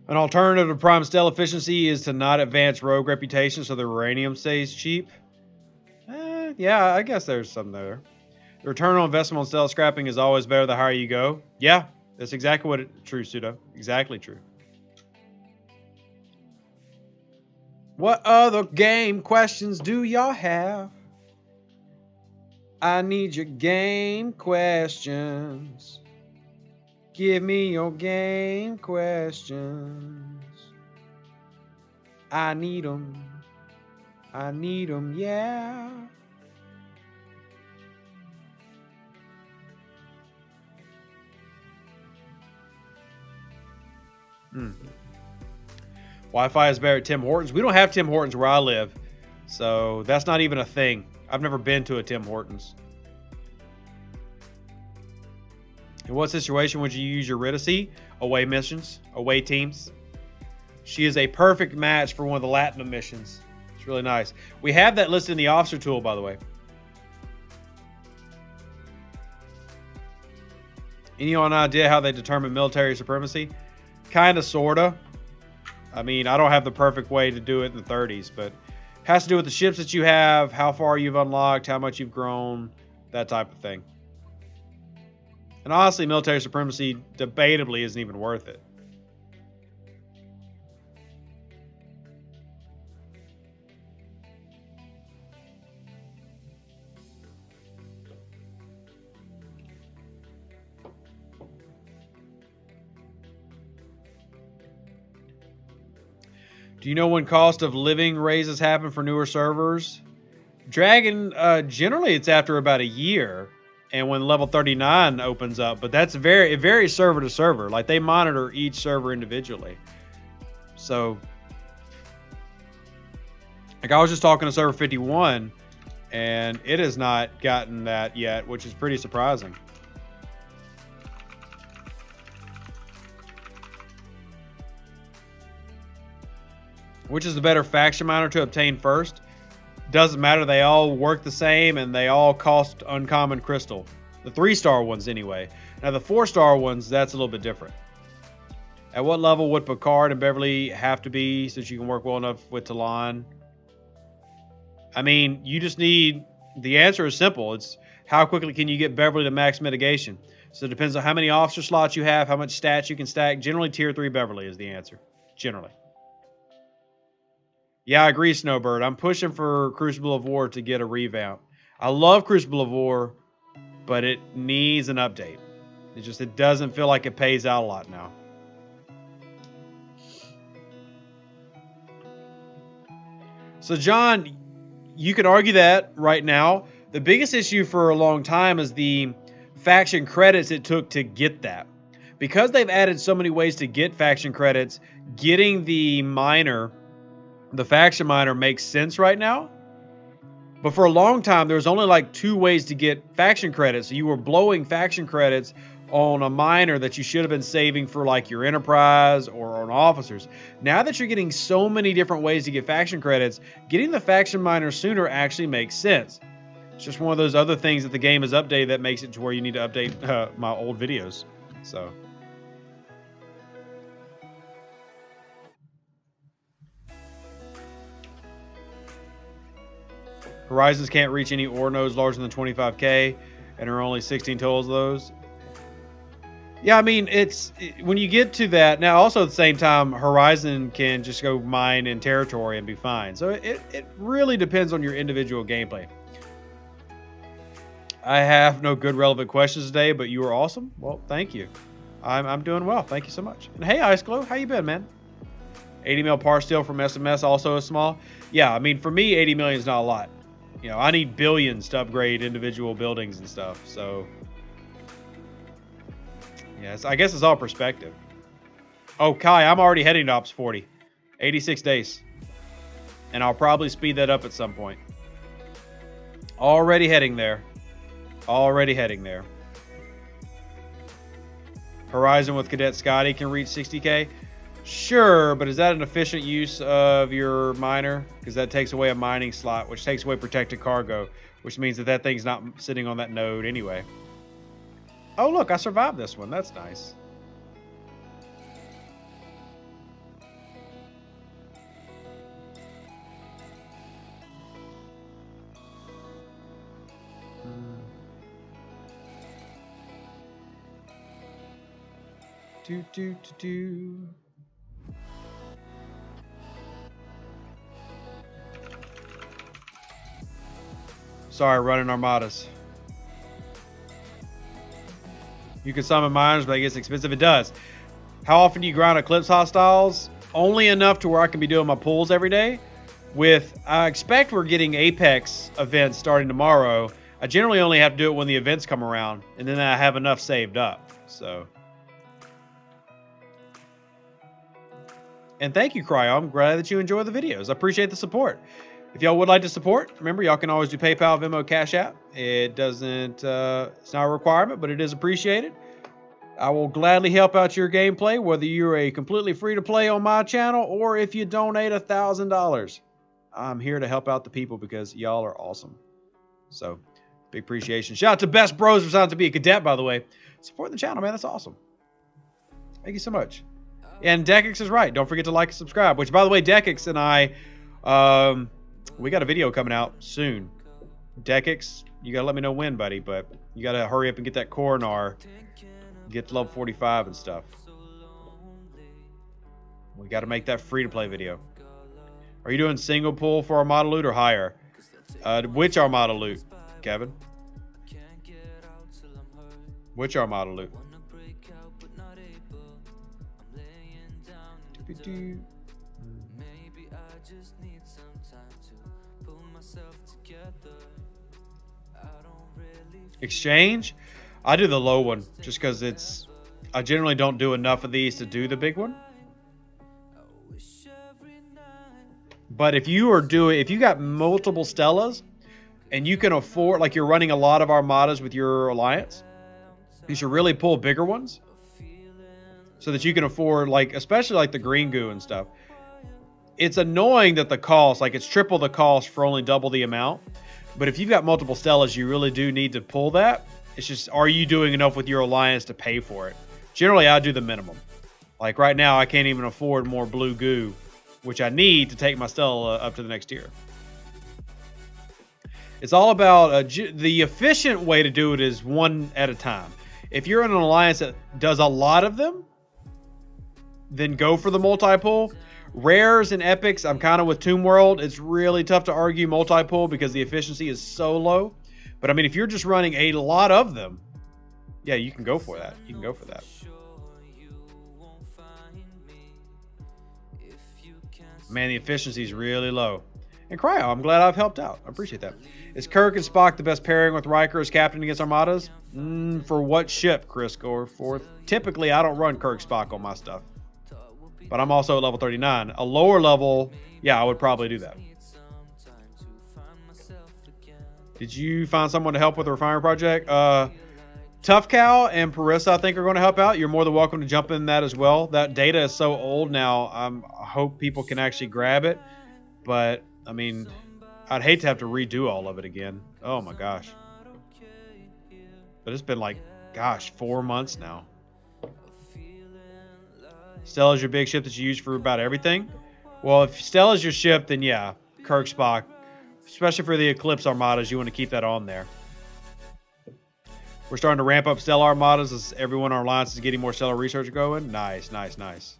An alternative to Prime Stella efficiency is to not advance rogue reputation so the uranium stays cheap. Yeah, I guess there's some there. The return on investment on Stella scrapping is always better the higher you go. Yeah, that's exactly what true, Pseudo. Exactly true. What other game questions do y'all have? I need your game questions. Give me your game questions. I need them. I need them, yeah. Wi-Fi is better at Tim Hortons. We don't have Tim Hortons where I live, so that's not even a thing. I've never been to a Tim Hortons. In what situation would you use your Eurydice? Away missions, away teams. She is a perfect match for one of the Latinum missions. It's really nice. We have that listed in the officer tool, by the way. Any idea how they determine military supremacy? Kinda, sorta. I mean, I don't have the perfect way to do it in the 30s, but it has to do with the ships that you have, how far you've unlocked, how much you've grown, that type of thing. And honestly, military supremacy debatably isn't even worth it. Do you know when cost of living raises happen for newer servers? Dragon, generally it's after about a year. And when level 39 opens up, but it varies server to server. Like they monitor each server individually. So, like I was just talking to server 51, and it has not gotten that yet, which is pretty surprising. Which is the better faction miner to obtain first? Doesn't matter, they all work the same and they all cost uncommon crystal. The 3-star ones anyway. Now the 4-star ones, that's a little bit different. At what level would Picard and Beverly have to be so you can work well enough with Talon? I mean, you just need, the answer is simple. It's how quickly can you get Beverly to max mitigation? So it depends on how many officer slots you have, how much stats you can stack. Generally, tier 3 Beverly is the answer. Generally. Yeah, I agree, Snowbird. I'm pushing for Crucible of War to get a revamp. I love Crucible of War, but it needs an update. It doesn't feel like it pays out a lot now. So, John, you could argue that right now. The biggest issue for a long time is the faction credits it took to get that. Because they've added so many ways to get faction credits, getting the miner, the faction miner, makes sense right now. But for a long time, there was only like 2 ways to get faction credits. So you were blowing faction credits on a miner that you should have been saving for like your enterprise or on officers. Now that you're getting so many different ways to get faction credits, getting the faction miner sooner actually makes sense. It's just one of those other things that the game has updated that makes it to where you need to update my old videos. So. Horizons can't reach any ore nodes larger than 25k, and there are only 16 totals of those. Yeah, I mean, when you get to that, now also at the same time, Horizon can just go mine in territory and be fine. So it really depends on your individual gameplay. I have no good relevant questions today, but you were awesome. Well, thank you. I'm doing well. Thank you so much. And hey, Ice Glow, how you been, man? 80 mil par steel from SMS also is small. Yeah, I mean, for me, 80 million is not a lot. You know, I need billions to upgrade individual buildings and stuff. So, yes, I guess it's all perspective. Oh, Kai, I'm already heading to Ops 40. 86 days. And I'll probably speed that up at some point. Already heading there. Already heading there. Horizon with Cadet Scotty can reach 60k. Sure, but is that an efficient use of your miner? Because that takes away a mining slot, which takes away protected cargo, which means that thing's not sitting on that node anyway. Oh, look, I survived this one. That's nice. Do. Sorry, running armadas. You can summon miners, but it gets expensive. It does. How often do you grind Eclipse hostiles? Only enough to where I can be doing my pulls every day. I expect we're getting Apex events starting tomorrow. I generally only have to do it when the events come around, and then I have enough saved up. So. And thank you, Cryo. I'm glad that you enjoy the videos. I appreciate the support. If y'all would like to support, remember, y'all can always do PayPal, Venmo, Cash App. It doesn't, it's not a requirement, but it is appreciated. I will gladly help out your gameplay, whether you're a completely free to play on my channel or if you donate $1,000. I'm here to help out the people because y'all are awesome. So, big appreciation. Shout out to Best Bros for signing to be a cadet, by the way. Supporting the channel, man. That's awesome. Thank you so much. And Dekix is right. Don't forget to like and subscribe. Which, by the way, Dekix and I, we got a video coming out soon. Dekix, you got to let me know when, buddy. But you got to hurry up and get that Coronar. Get to level 45 and stuff. We got to make that free-to-play video. Are you doing single pull for Armada loot or higher? Which Armada loot, Kevin? Which Armada loot? Exchange? I do the low one just because I generally don't do enough of these to do the big one. But if you got multiple Stellas and you can afford, like you're running a lot of Armadas with your alliance, you should really pull bigger ones so that you can afford, like, especially like the green goo and stuff. It's annoying that the cost, like it's triple the cost for only double the amount. But if you've got multiple Stellas, you really do need to pull that. It's just, are you doing enough with your alliance to pay for it? Generally, I do the minimum. Like right now, I can't even afford more blue goo, which I need to take my Stella up to the next tier. It's all about the efficient way to do it is one at a time. If you're in an alliance that does a lot of them, then go for the multi-pull. Rares and epics, I'm kind of with Tomb World. It's really tough to argue multi-pull because the efficiency is so low. But I mean, if you're just running a lot of them, yeah, you can go for that. You can go for that. Man, the efficiency is really low. And Cryo, I'm glad I've helped out. I appreciate that. Is Kirk and Spock the best pairing with Riker as captain against armadas? For what ship, Chris Goreforth? Typically, I don't run Kirk Spock on my stuff. But I'm also at level 39. A lower level, yeah, I would probably do that. Did you find someone to help with the Refinery project? Tough Cow and Parissa, I think, are going to help out. You're more than welcome to jump in that as well. That data is so old now. I hope people can actually grab it. But, I mean, I'd hate to have to redo all of it again. Oh, my gosh. But it's been like, gosh, 4 months now. Stella's your big ship that you use for about everything? Well, if Stella's your ship, then yeah, Kirk Spock. Especially for the Eclipse armadas, you want to keep that on there. We're starting to ramp up Stella armadas as everyone in our alliance is getting more Stella research going. Nice, nice, nice.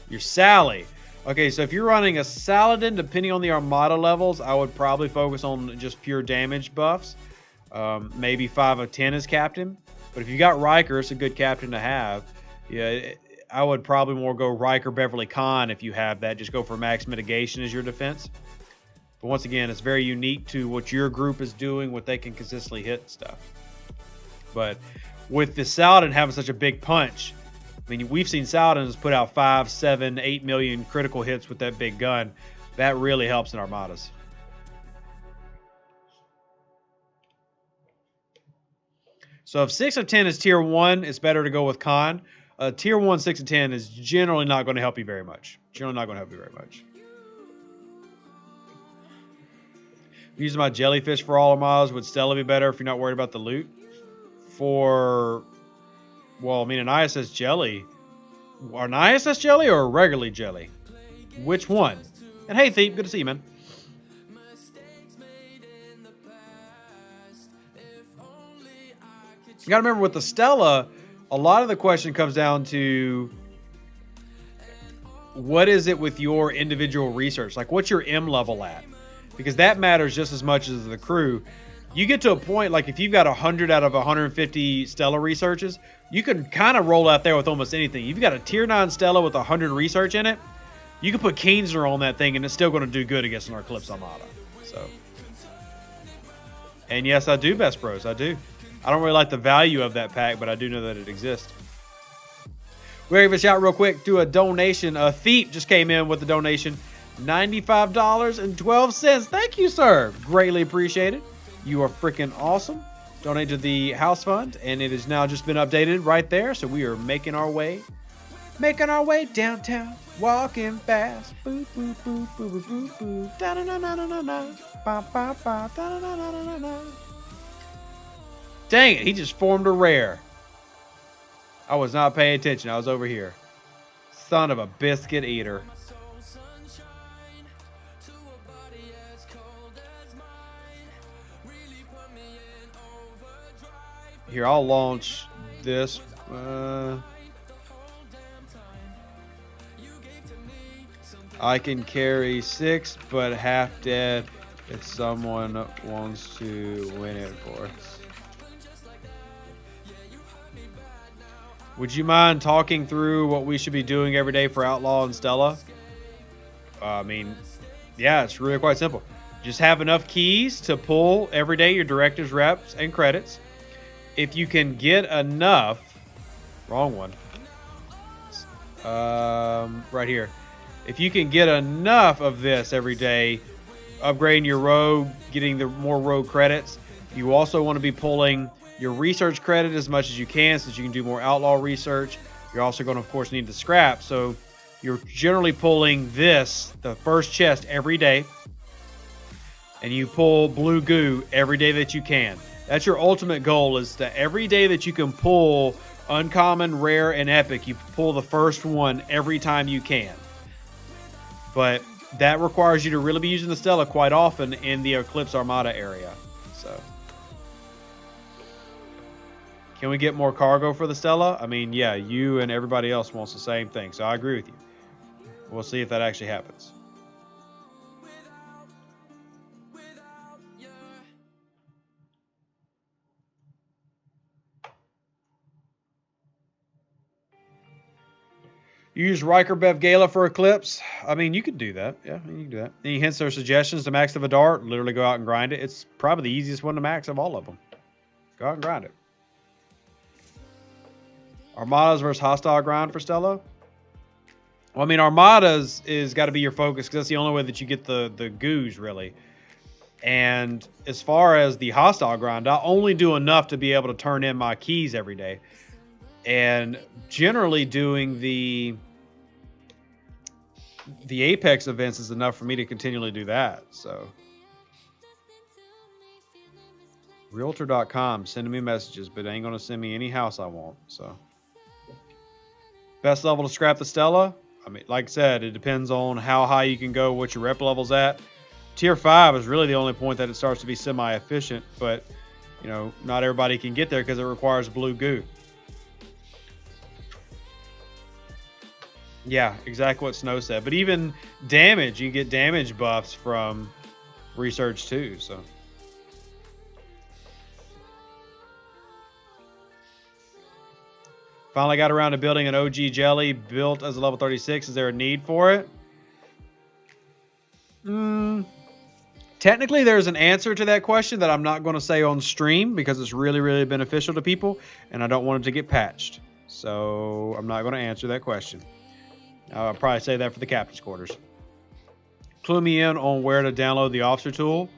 Your Sally. Okay, so if you're running a Saladin, depending on the armada levels, I would probably focus on just pure damage buffs. Maybe 5 of 10 as captain. But if you got Riker, it's a good captain to have. Yeah, I would probably more go Riker, Beverly Khan if you have that. Just go for max mitigation as your defense. But once again, it's very unique to what your group is doing, what they can consistently hit and stuff. But with the Saladin having such a big punch, I mean, we've seen Saladins put out 5, 7, 8 million critical hits with that big gun. That really helps in armadas. So if 6 of 10 is tier 1, it's better to go with Khan. Tier 1, 6 of 10 is generally not going to help you very much. Generally not going to help you very much. Using my jellyfish for all armadas, would Stella be better if you're not worried about the loot? For, well, I mean, an ISS jelly. An ISS jelly or a regular jelly? Which one? And hey, Thief, good to see you, man. You gotta remember with the Stella, a lot of the question comes down to what is it with your individual research? Like, what's your M level at? Because that matters just as much as the crew. You get to a point, like if you've got 100 out of 150 Stella researches, you can kind of roll out there with almost anything. You've got a tier 9 Stella with 100 research in it, you can put Keenzer on that thing and it's still going to do good against an Eclipse armada. So, and yes, I do, Best Bros. I do. I don't really like the value of that pack, but I do know that it exists. We're going to give a shout real quick to a donation. A Thief just came in with a donation. $95.12. Thank you, sir. Greatly appreciated. You are freaking awesome. Donate to the house fund, and it has now just been updated right there. So we are making our way downtown, walking fast. Boo, boo, boo, boo, boo, boo, boo. Da, da, da, da, da, da. Ba, ba, ba, da, da, da, da, da. Dang it, he just formed a rare. I was not paying attention. I was over here. Son of a biscuit eater. Here, I'll launch this. I can carry 6, but half dead if someone wants to win it for us. Would you mind talking through what we should be doing every day for Outlaw and Stella? I mean, yeah, it's really quite simple. Just have enough keys to pull every day your directives, reps, and credits. If you can get enough, wrong one, right here. If you can get enough of this every day, upgrading your rogue, getting the more rogue credits, you also want to be pulling your research credit as much as you can, so that you can do more outlaw research. You're also going to, of course, need the scrap. So you're generally pulling this, the first chest, every day. And you pull blue goo every day that you can. That's your ultimate goal, is that every day that you can pull uncommon, rare, and epic, you pull the first one every time you can. But that requires you to really be using the Stella quite often in the Eclipse Armada area. So, can we get more cargo for the Stella? I mean, yeah, you and everybody else wants the same thing, so I agree with you. We'll see if that actually happens. You use Riker Bev Gala for Eclipse. I mean, you could do that. Yeah, you can do that. Any hints or suggestions to max the Vidar? Literally go out and grind it. It's probably the easiest one to max of all of them. Go out and grind it. Armadas versus hostile grind for Stella? Well, I mean, Armadas is got to be your focus because that's the only way that you get the goos, really. And as far as the hostile grind, I only do enough to be able to turn in my keys every day. And generally doing the Apex events is enough for me to continually do that. So Realtor.com sending me messages, but ain't gonna send me any house I want. So best level to scrap the Stella? I mean, like I said, it depends on how high you can go, what your rep level's at. Tier 5 is really the only point that it starts to be semi-efficient, but you know, not everybody can get there because it requires blue goo. Yeah, exactly what Snow said. But even damage, you get damage buffs from research too. So finally got around to building an OG jelly built as a level 36. Is there a need for it? Technically, there's an answer to that question that I'm not going to say on stream because it's really, really beneficial to people, and I don't want it to get patched. So I'm not going to answer that question. I'll probably say that for the captain's quarters. Clue me in on where to download the officer tool.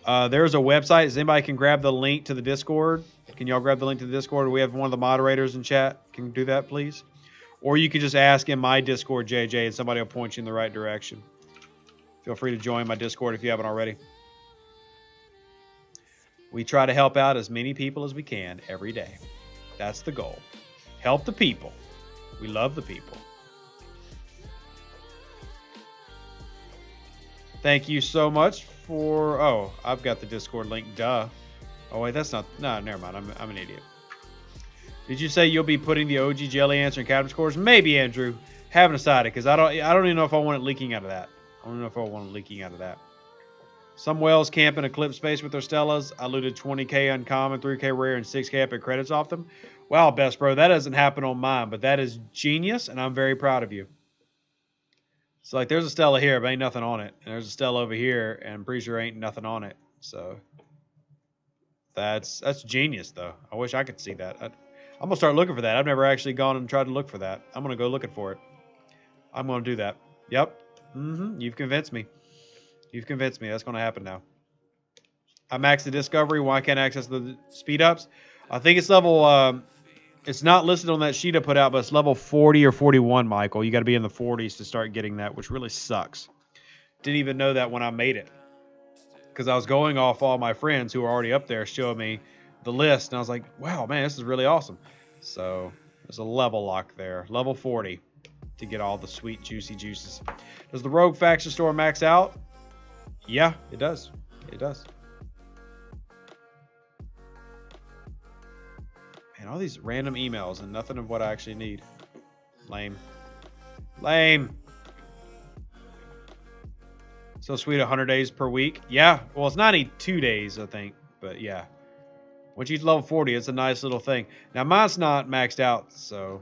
There's a website. Does anybody can grab the link to the Discord? Can y'all grab the link to the Discord? We have one of the moderators in chat. Can you do that, please? Or you can just ask in my Discord, JJ, and somebody will point you in the right direction. Feel free to join my Discord if you haven't already. We try to help out as many people as we can every day. That's the goal. Help the people. We love the people. Thank you so much for... Oh, I've got the Discord link. Duh. Oh, wait, that's not... No, never mind. I'm an idiot. Did you say you'll be putting the OG jelly answer in captain's quarters? Maybe, Andrew. Haven't decided, because I don't even know if I want it leaking out of that. I don't know if I want it leaking out of that. Some whales camp in Eclipse space with their Stellas. I looted 20k uncommon, 3k rare, and 6k epic credits off them. Wow, best bro. That doesn't happen on mine, but that is genius, and I'm very proud of you. It's like there's a Stella here, but ain't nothing on it. And there's a Stella over here, and I'm pretty sure ain't nothing on it. So that's genius, though. I wish I could see that. I'm gonna start looking for that. I've never actually gone and tried to look for that. I'm gonna go looking for it. I'm gonna do that. Yep. You've convinced me. You've convinced me. That's gonna happen now. I maxed the discovery. Why can't I access the speed ups? I think it's level. It's not listed on that sheet I put out, but it's level 40 or 41, Michael. You got to be in the 40s to start getting that, which really sucks. Didn't even know that when I made it. Because I was going off all my friends who were already up there showing me the list. And I was like, wow, man, this is really awesome. So there's a level lock there. Level 40 to get all the sweet, juicy juices. Does the Rogue Faction store max out? Yeah, it does. It does. Man, all these random emails and nothing of what I actually need. Lame. Lame. So sweet, 100 days per week. Yeah, well, it's 92 days, I think. But yeah. Once you hit level 40, it's a nice little thing. Now, mine's not maxed out, so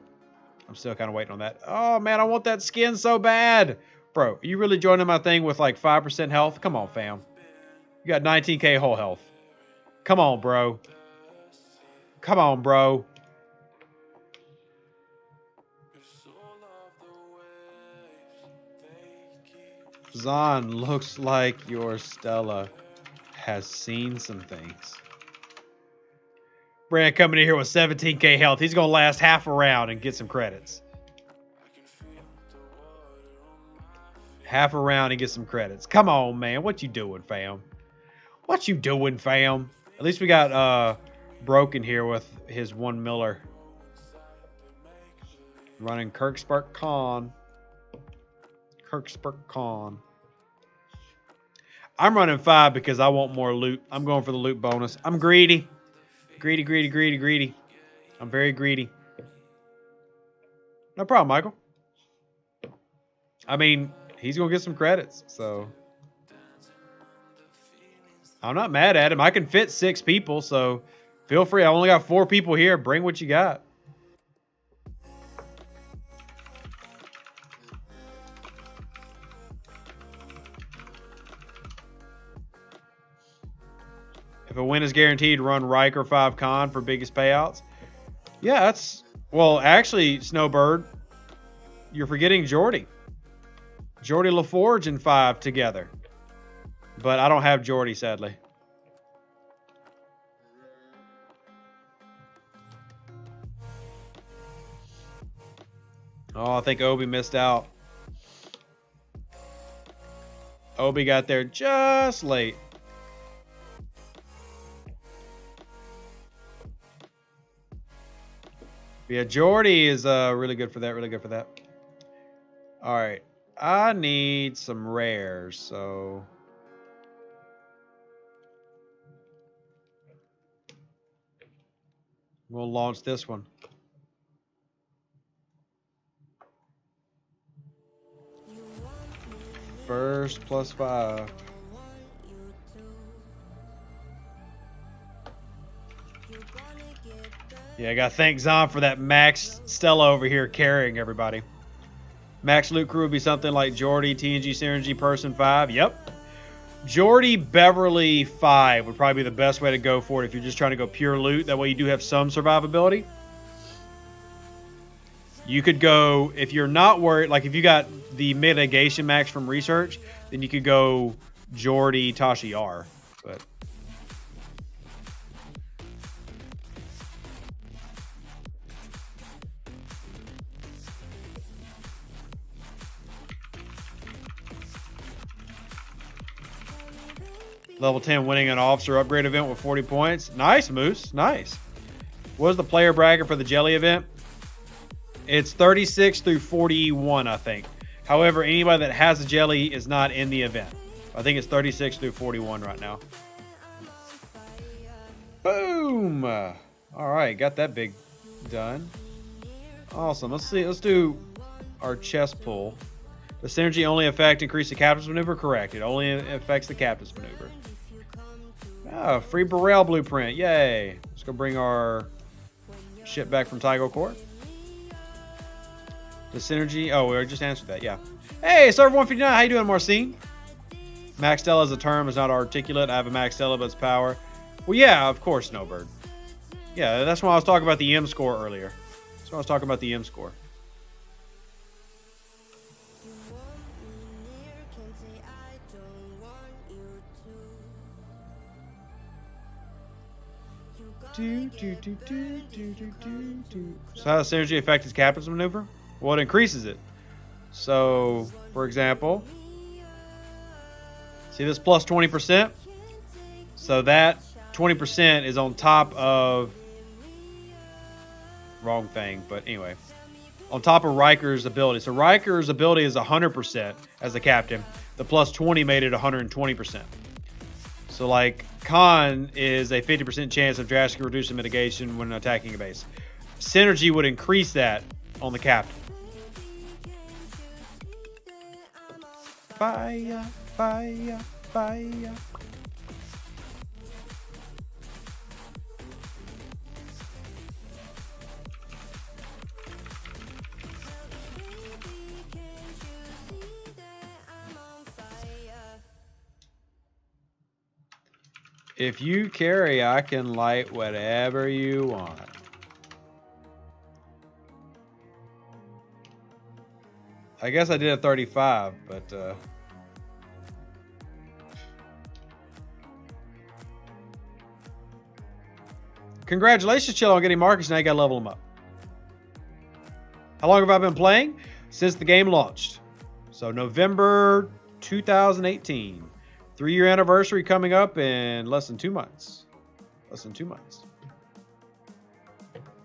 I'm still kind of waiting on that. Oh, man, I want that skin so bad. Bro, are you really joining my thing with like 5% health? Come on, fam. You got 19k whole health. Come on, bro. Come on, bro. Zahn, looks like your Stella has seen some things. Brand coming in here with 17k health. He's going to last half a round and get some credits. Half a round and get some credits. Come on, man. What you doing, fam? What you doing, fam? At least we got Broken here with his 1 Miller. Running Kirkspark Con. Kirkspark Con. I'm running 5 because I want more loot. I'm going for the loot bonus. I'm greedy. Greedy, greedy, greedy, greedy. I'm very greedy. No problem, Michael. I mean, he's going to get some credits, so. I'm not mad at him. I can fit 6 people, so feel free. I only got 4 people here. Bring what you got. If a win is guaranteed, run Riker 5 Con for biggest payouts. Yeah, that's... Well, actually, Snowbird, you're forgetting Jordy. Jordy LaForge and 5 together. But I don't have Jordy, sadly. Oh, I think Obi missed out. Obi got there just late. Yeah, Jordy is really good for that. Really good for that. All right. I need some rares, so... We'll launch this one. First +5. Yeah, I gotta thank Zom for that Max Stella over here carrying everybody. Max Loot Crew would be something like Jordy, TNG Synergy Person 5. Yep. Jordy Beverly 5 would probably be the best way to go for it if you're just trying to go pure loot. That way you do have some survivability. You could go, if you're not worried, like if you got the mitigation max from research, then you could go Jordy Tashi R. But level 10 winning an officer upgrade event with 40 points. Nice, Moose. Nice. What was the player bracket for the jelly event? It's 36 through 41, I think. However, anybody that has a jelly is not in the event. I think it's 36 through 41 right now. Boom! All right, got that big done. Awesome. Let's see. Let's do our chest pull. Does synergy only affect increase the captain's maneuver? Correct. It only affects the captain's maneuver. Ah, free Burrell blueprint. Yay. Let's go bring our ship back from Tygo Court. The synergy. Oh, we just answered that. Yeah. Hey, Server 159. How you doing, Marcine? Max Stella as a term is not articulate. I have a Max Stella, but it's power. Well, yeah, of course, Snowbird. Yeah, that's why I was talking about the M score earlier. That's why I was talking about the M score. So how does synergy affect his captain's maneuver? Well, it increases it. So, for example, see this plus 20%? So that 20% is on top of... Wrong thing, but anyway. On top of Riker's ability. So Riker's ability is 100% as the captain. The plus 20 made it 120%. So like Khan is a 50% chance of drastically reducing mitigation when attacking a base. Synergy would increase that on the captain. Fire, fire, fire. If you carry, I can light whatever you want. I guess I did a 35, but congratulations, Chill, on getting markets. Now you gotta level them up. How long have I been playing? Since the game launched. So November 2018. 3-year anniversary coming up in less than 2 months. Less than 2 months.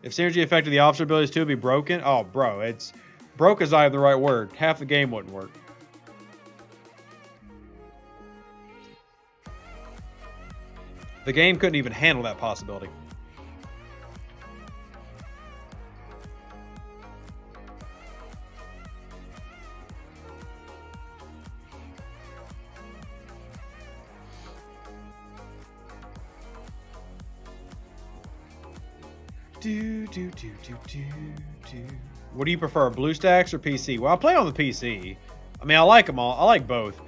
If synergy affected the officer abilities too, it'd be broken. Oh, bro, it's broke is not even the right word. Half the game wouldn't work. The game couldn't even handle that possibility. What do you prefer, BlueStacks or PC? Well, I play on the PC. I mean, I like them all. I like both.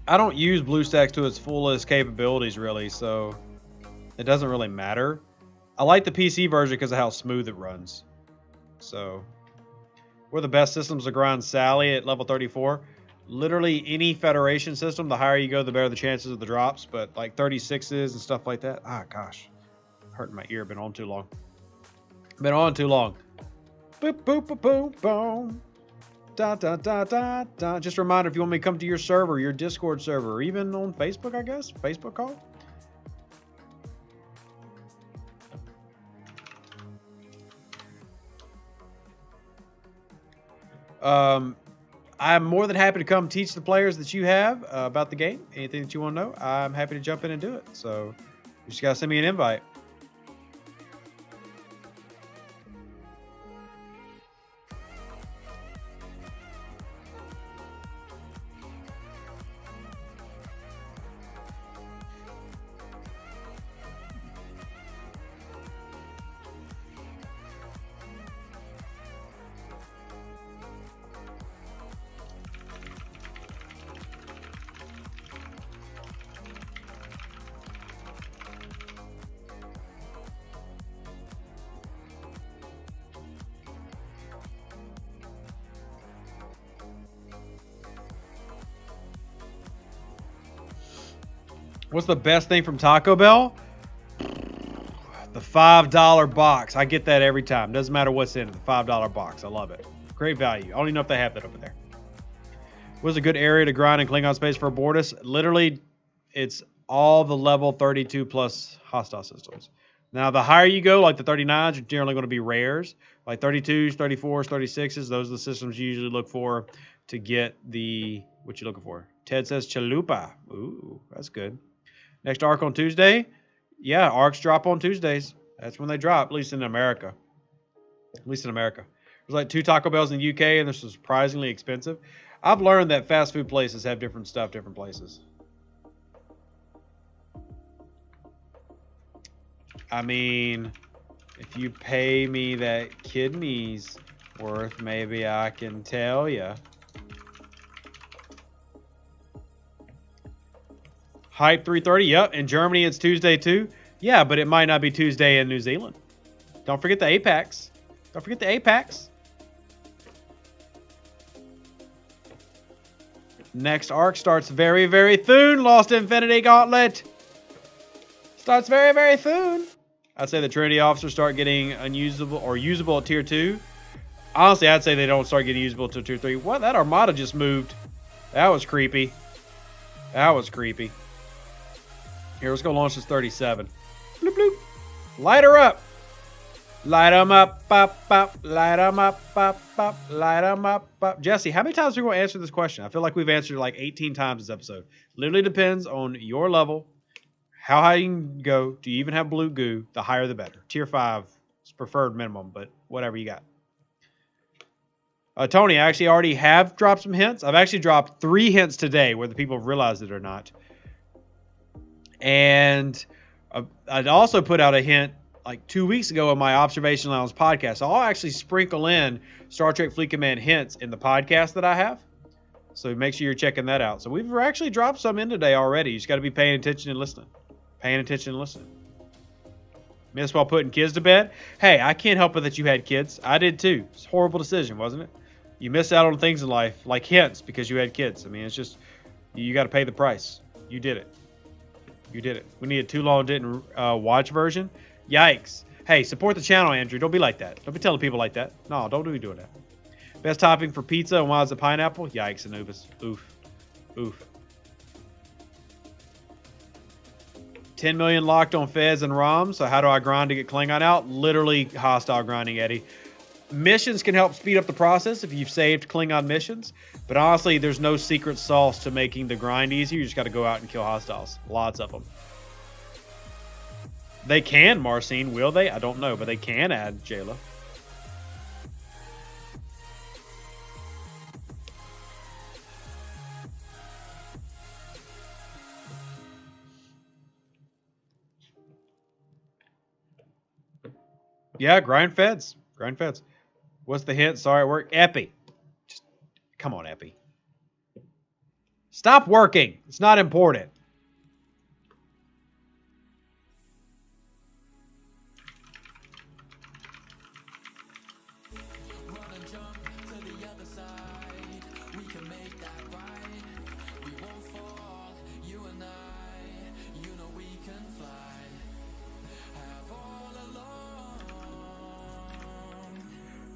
I don't use BlueStacks to its fullest capabilities, really, so it doesn't really matter. I like the PC version because of how smooth it runs. So, we're the best systems to grind Sally at level 34. Literally any Federation system, the higher you go, the better the chances of the drops. But like 36s and stuff like that. Ah, gosh. Hurting my ear. Been on too long. Been on too long. Boop, boop, boop, boop, boom. Da, da, da, da, da. Just a reminder, if you want me to come to your server, your Discord server, or even on Facebook, I guess. Facebook call. I'm more than happy to come teach the players that you have about the game. Anything that you want to know, I'm happy to jump in and do it. So you just got to send me an invite. What's the best thing from Taco Bell? The $5 box. I get that every time. Doesn't matter what's in it. The $5 box. I love it. Great value. I don't even know if they have that over there. What's a good area to grind in Klingon space for Abortus? Literally, it's all the level 32 plus hostile systems. Now, the higher you go, like the 39s, are generally going to be rares. Like 32s, 34s, 36s. Those are the systems you usually look for to get the... What you looking for? Ted says Chalupa. Ooh, that's good. Next arc on Tuesday. Yeah, arcs drop on Tuesdays. That's when they drop, at least in America. At least in America. There's like 2 Taco Bells in the UK, and they're surprisingly expensive. I've learned that fast food places have different stuff, different places. I mean, if you pay me that kidney's worth, maybe I can tell you. Hype 330, yep. In Germany, it's Tuesday too. Yeah, but it might not be Tuesday in New Zealand. Don't forget the Apex. Don't forget the Apex. Next arc starts very, very soon. Lost Infinity Gauntlet. Starts very, very soon. I'd say the Trinity officers start getting unusable or usable at tier 2. Honestly, I'd say they don't start getting usable till tier 3. What? That armada just moved. That was creepy. That was creepy. Here, let's go launch this 37. Bloop, bloop. Light her up. Light them up, pop, pop. Light them up, pop, pop. Light them up, pop. Jesse, how many times are we going to answer this question? I feel like we've answered it like 18 times this episode. Literally depends on your level, how high you can go. Do you even have blue goo? The higher the better. Tier 5 is preferred minimum, but whatever you got. Tony, I actually already have dropped some hints. I've actually dropped 3 hints today, whether people have realized it or not. And I'd also put out a hint like 2 weeks ago in my Observation Lounge podcast. So I'll actually sprinkle in Star Trek Fleet Command hints in the podcast that I have. So make sure you're checking that out. So we've actually dropped some in today already. You just got to be paying attention and listening. Paying attention and listening. Miss while putting kids to bed. Hey, I can't help it that you had kids. I did too. It's a horrible decision, wasn't it? You miss out on things in life like hints because you had kids. I mean, it's just, you got to pay the price. You did it. You did it. We need a too long didn't watch version. Yikes. Hey, support the channel, Andrew. Don't be like that. Don't be telling people like that. No, don't be doing that. Best topping for pizza and why is it pineapple? Yikes, Anubis. Oof. Oof. 10 million locked on Fez and ROM. So how do I grind to get Klingon out? Literally hostile grinding, Eddie. Missions can help speed up the process if you've saved Klingon missions. But honestly, there's no secret sauce to making the grind easier. You just got to go out and kill hostiles. Lots of them. They can, Marcine. Will they? I don't know, but they can add Jayla. Yeah, grind feds. Grind feds. What's the hint? Sorry at work. Epi. Just, come on, Epi. Stop working. It's not important.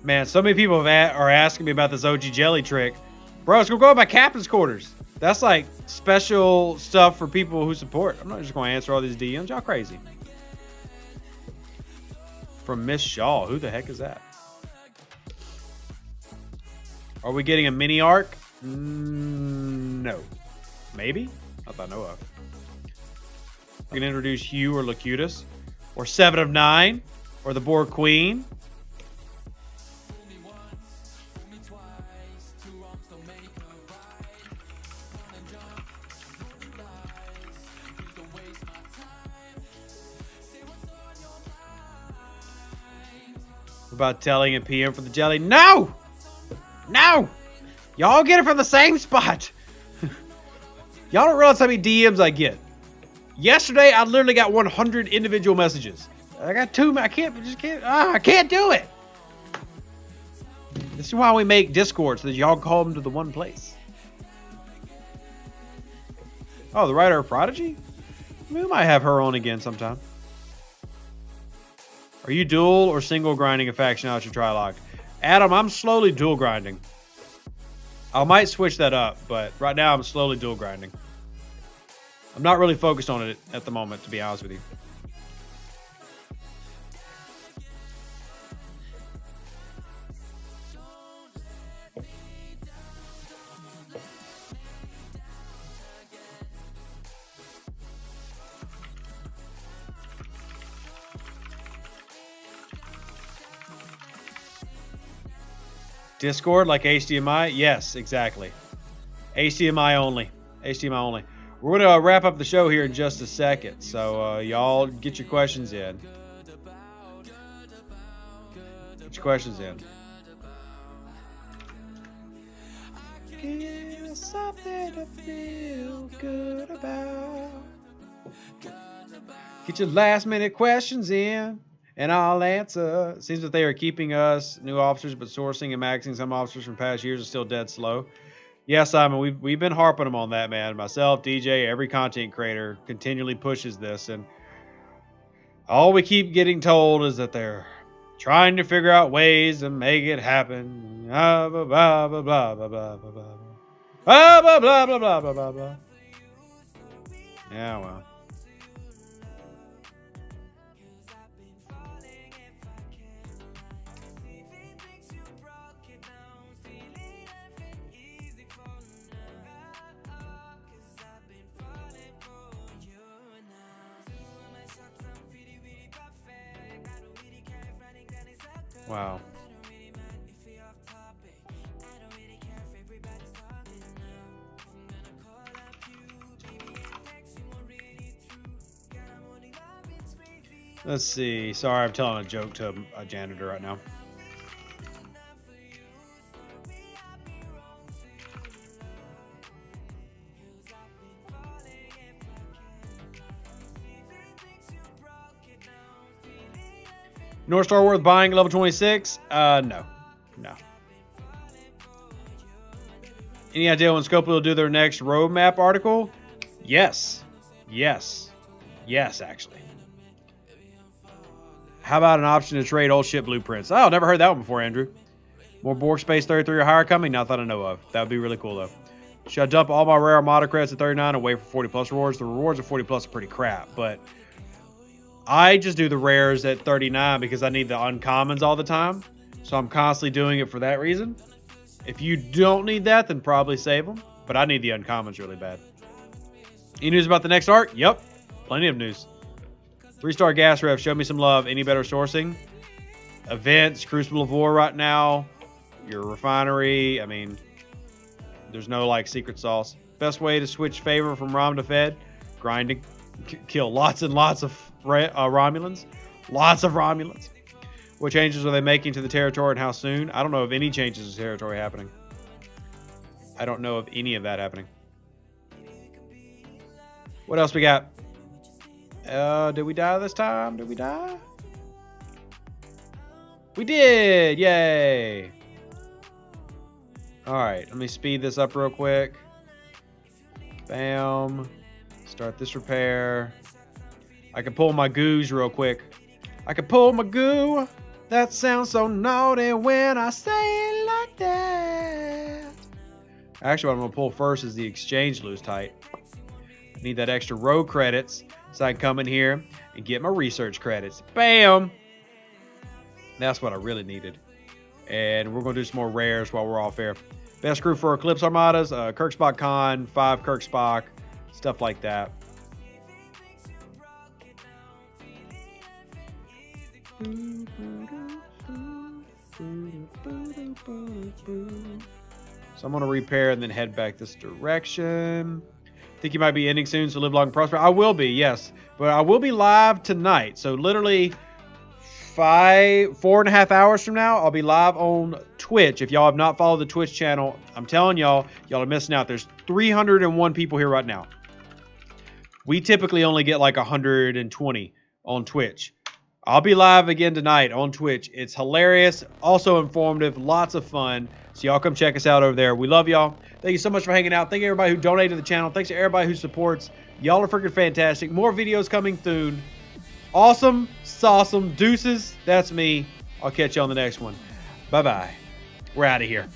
Man, so many people are asking me about this OG jelly trick. Bro, it's going to go in my captain's quarters. That's like special stuff for people who support. I'm not just going to answer all these DMs. Y'all crazy. From Miss Shaw. Who the heck is that? Are we getting a mini arc? No. Maybe? Not that I know of. We can introduce Hugh or Locutus. Or 7 of 9. Or the Boar Queen. About telling a PM for the jelly. No! No! Y'all get it from the same spot. Y'all don't realize how many DMs I get. Yesterday, I literally got 100 individual messages. I got 2. I can't do it. This is why we make Discord, so that y'all call them to the one place. Oh, the writer of Prodigy? We might have her on again sometime. Are you dual or single grinding a faction out your trilog? Adam, I'm slowly dual grinding. I might switch that up, but right now I'm slowly dual grinding. I'm not really focused on it at the moment, to be honest with you. Discord like HDMI? Yes, exactly. HDMI only. HDMI only. We're going to wrap up the show here in just a second. So y'all get your questions in. Get your questions in. Give something to feel good about. Get your last minute questions in. And I'll answer. It seems that they are keeping us new officers, but sourcing and maxing some officers from past years is still dead slow. Yeah, Simon, we've been harping them on that, man. Myself, DJ, every content creator continually pushes this, and all we keep getting told is that they're trying to figure out ways to make it happen. Blah blah blah blah blah blah blah blah blah blah blah blah blah blah blah. Yeah, well. Wow. Let's see. Sorry, I'm telling a joke to a janitor right now. North Star worth buying level 26? No. Any idea when Scopely will do their next roadmap article? Yes, actually. How about an option to trade old ship blueprints? Oh, never heard that one before, Andrew. More Borg Space 33 or higher coming? Not that I know of. That would be really cool, though. Should I dump all my rare Armada credits at 39 and wait for 40 plus rewards? The rewards at 40 plus are pretty crap, but I just do the rares at 39 because I need the uncommons all the time. So I'm constantly doing it for that reason. If you don't need that, then probably save them. But I need the uncommons really bad. Any news about the next arc? Yep. Plenty of news. 3-star gas ref, show me some love. Any better sourcing? Events, Crucible of War right now. Your refinery. I mean, there's no like secret sauce. Best way to switch favor from Rom to Fed? Grinding. Kill lots and lots of Romulans. Lots of Romulans. What changes are they making to the territory and how soon? I don't know of any changes to territory happening. I don't know of any of that happening. What else we got? Did we die this time? Did we die? We did! Yay! Alright, let me speed this up real quick. Bam. Start this repair. I can pull my goos real quick. I can pull my goo. That sounds so naughty when I say it like that. Actually, what I'm going to pull first is the exchange loose tight. I need that extra row credits so I can come in here and get my research credits. Bam! That's what I really needed. And we're going to do some more rares while we're off air. Best crew for Eclipse Armadas, Kirkspock Khan, 5 Kirkspock, stuff like that. So I'm going to repair and then head back this direction. Think you might be ending soon, so live long and prosper. I will be, yes. But I will be live tonight. So literally 4.5 hours from now, I'll be live on Twitch. If y'all have not followed the Twitch channel, I'm telling y'all are missing out. There's 301 people here right now. We typically only get like 120 on Twitch. I'll be live again tonight on Twitch. It's hilarious, also informative, lots of fun. So y'all come check us out over there. We love y'all. Thank you so much for hanging out. Thank you everybody who donated to the channel. Thanks to everybody who supports. Y'all are freaking fantastic. More videos coming soon. Awesome, sauceum, deuces. That's me. I'll catch you on the next one. Bye-bye. We're out of here.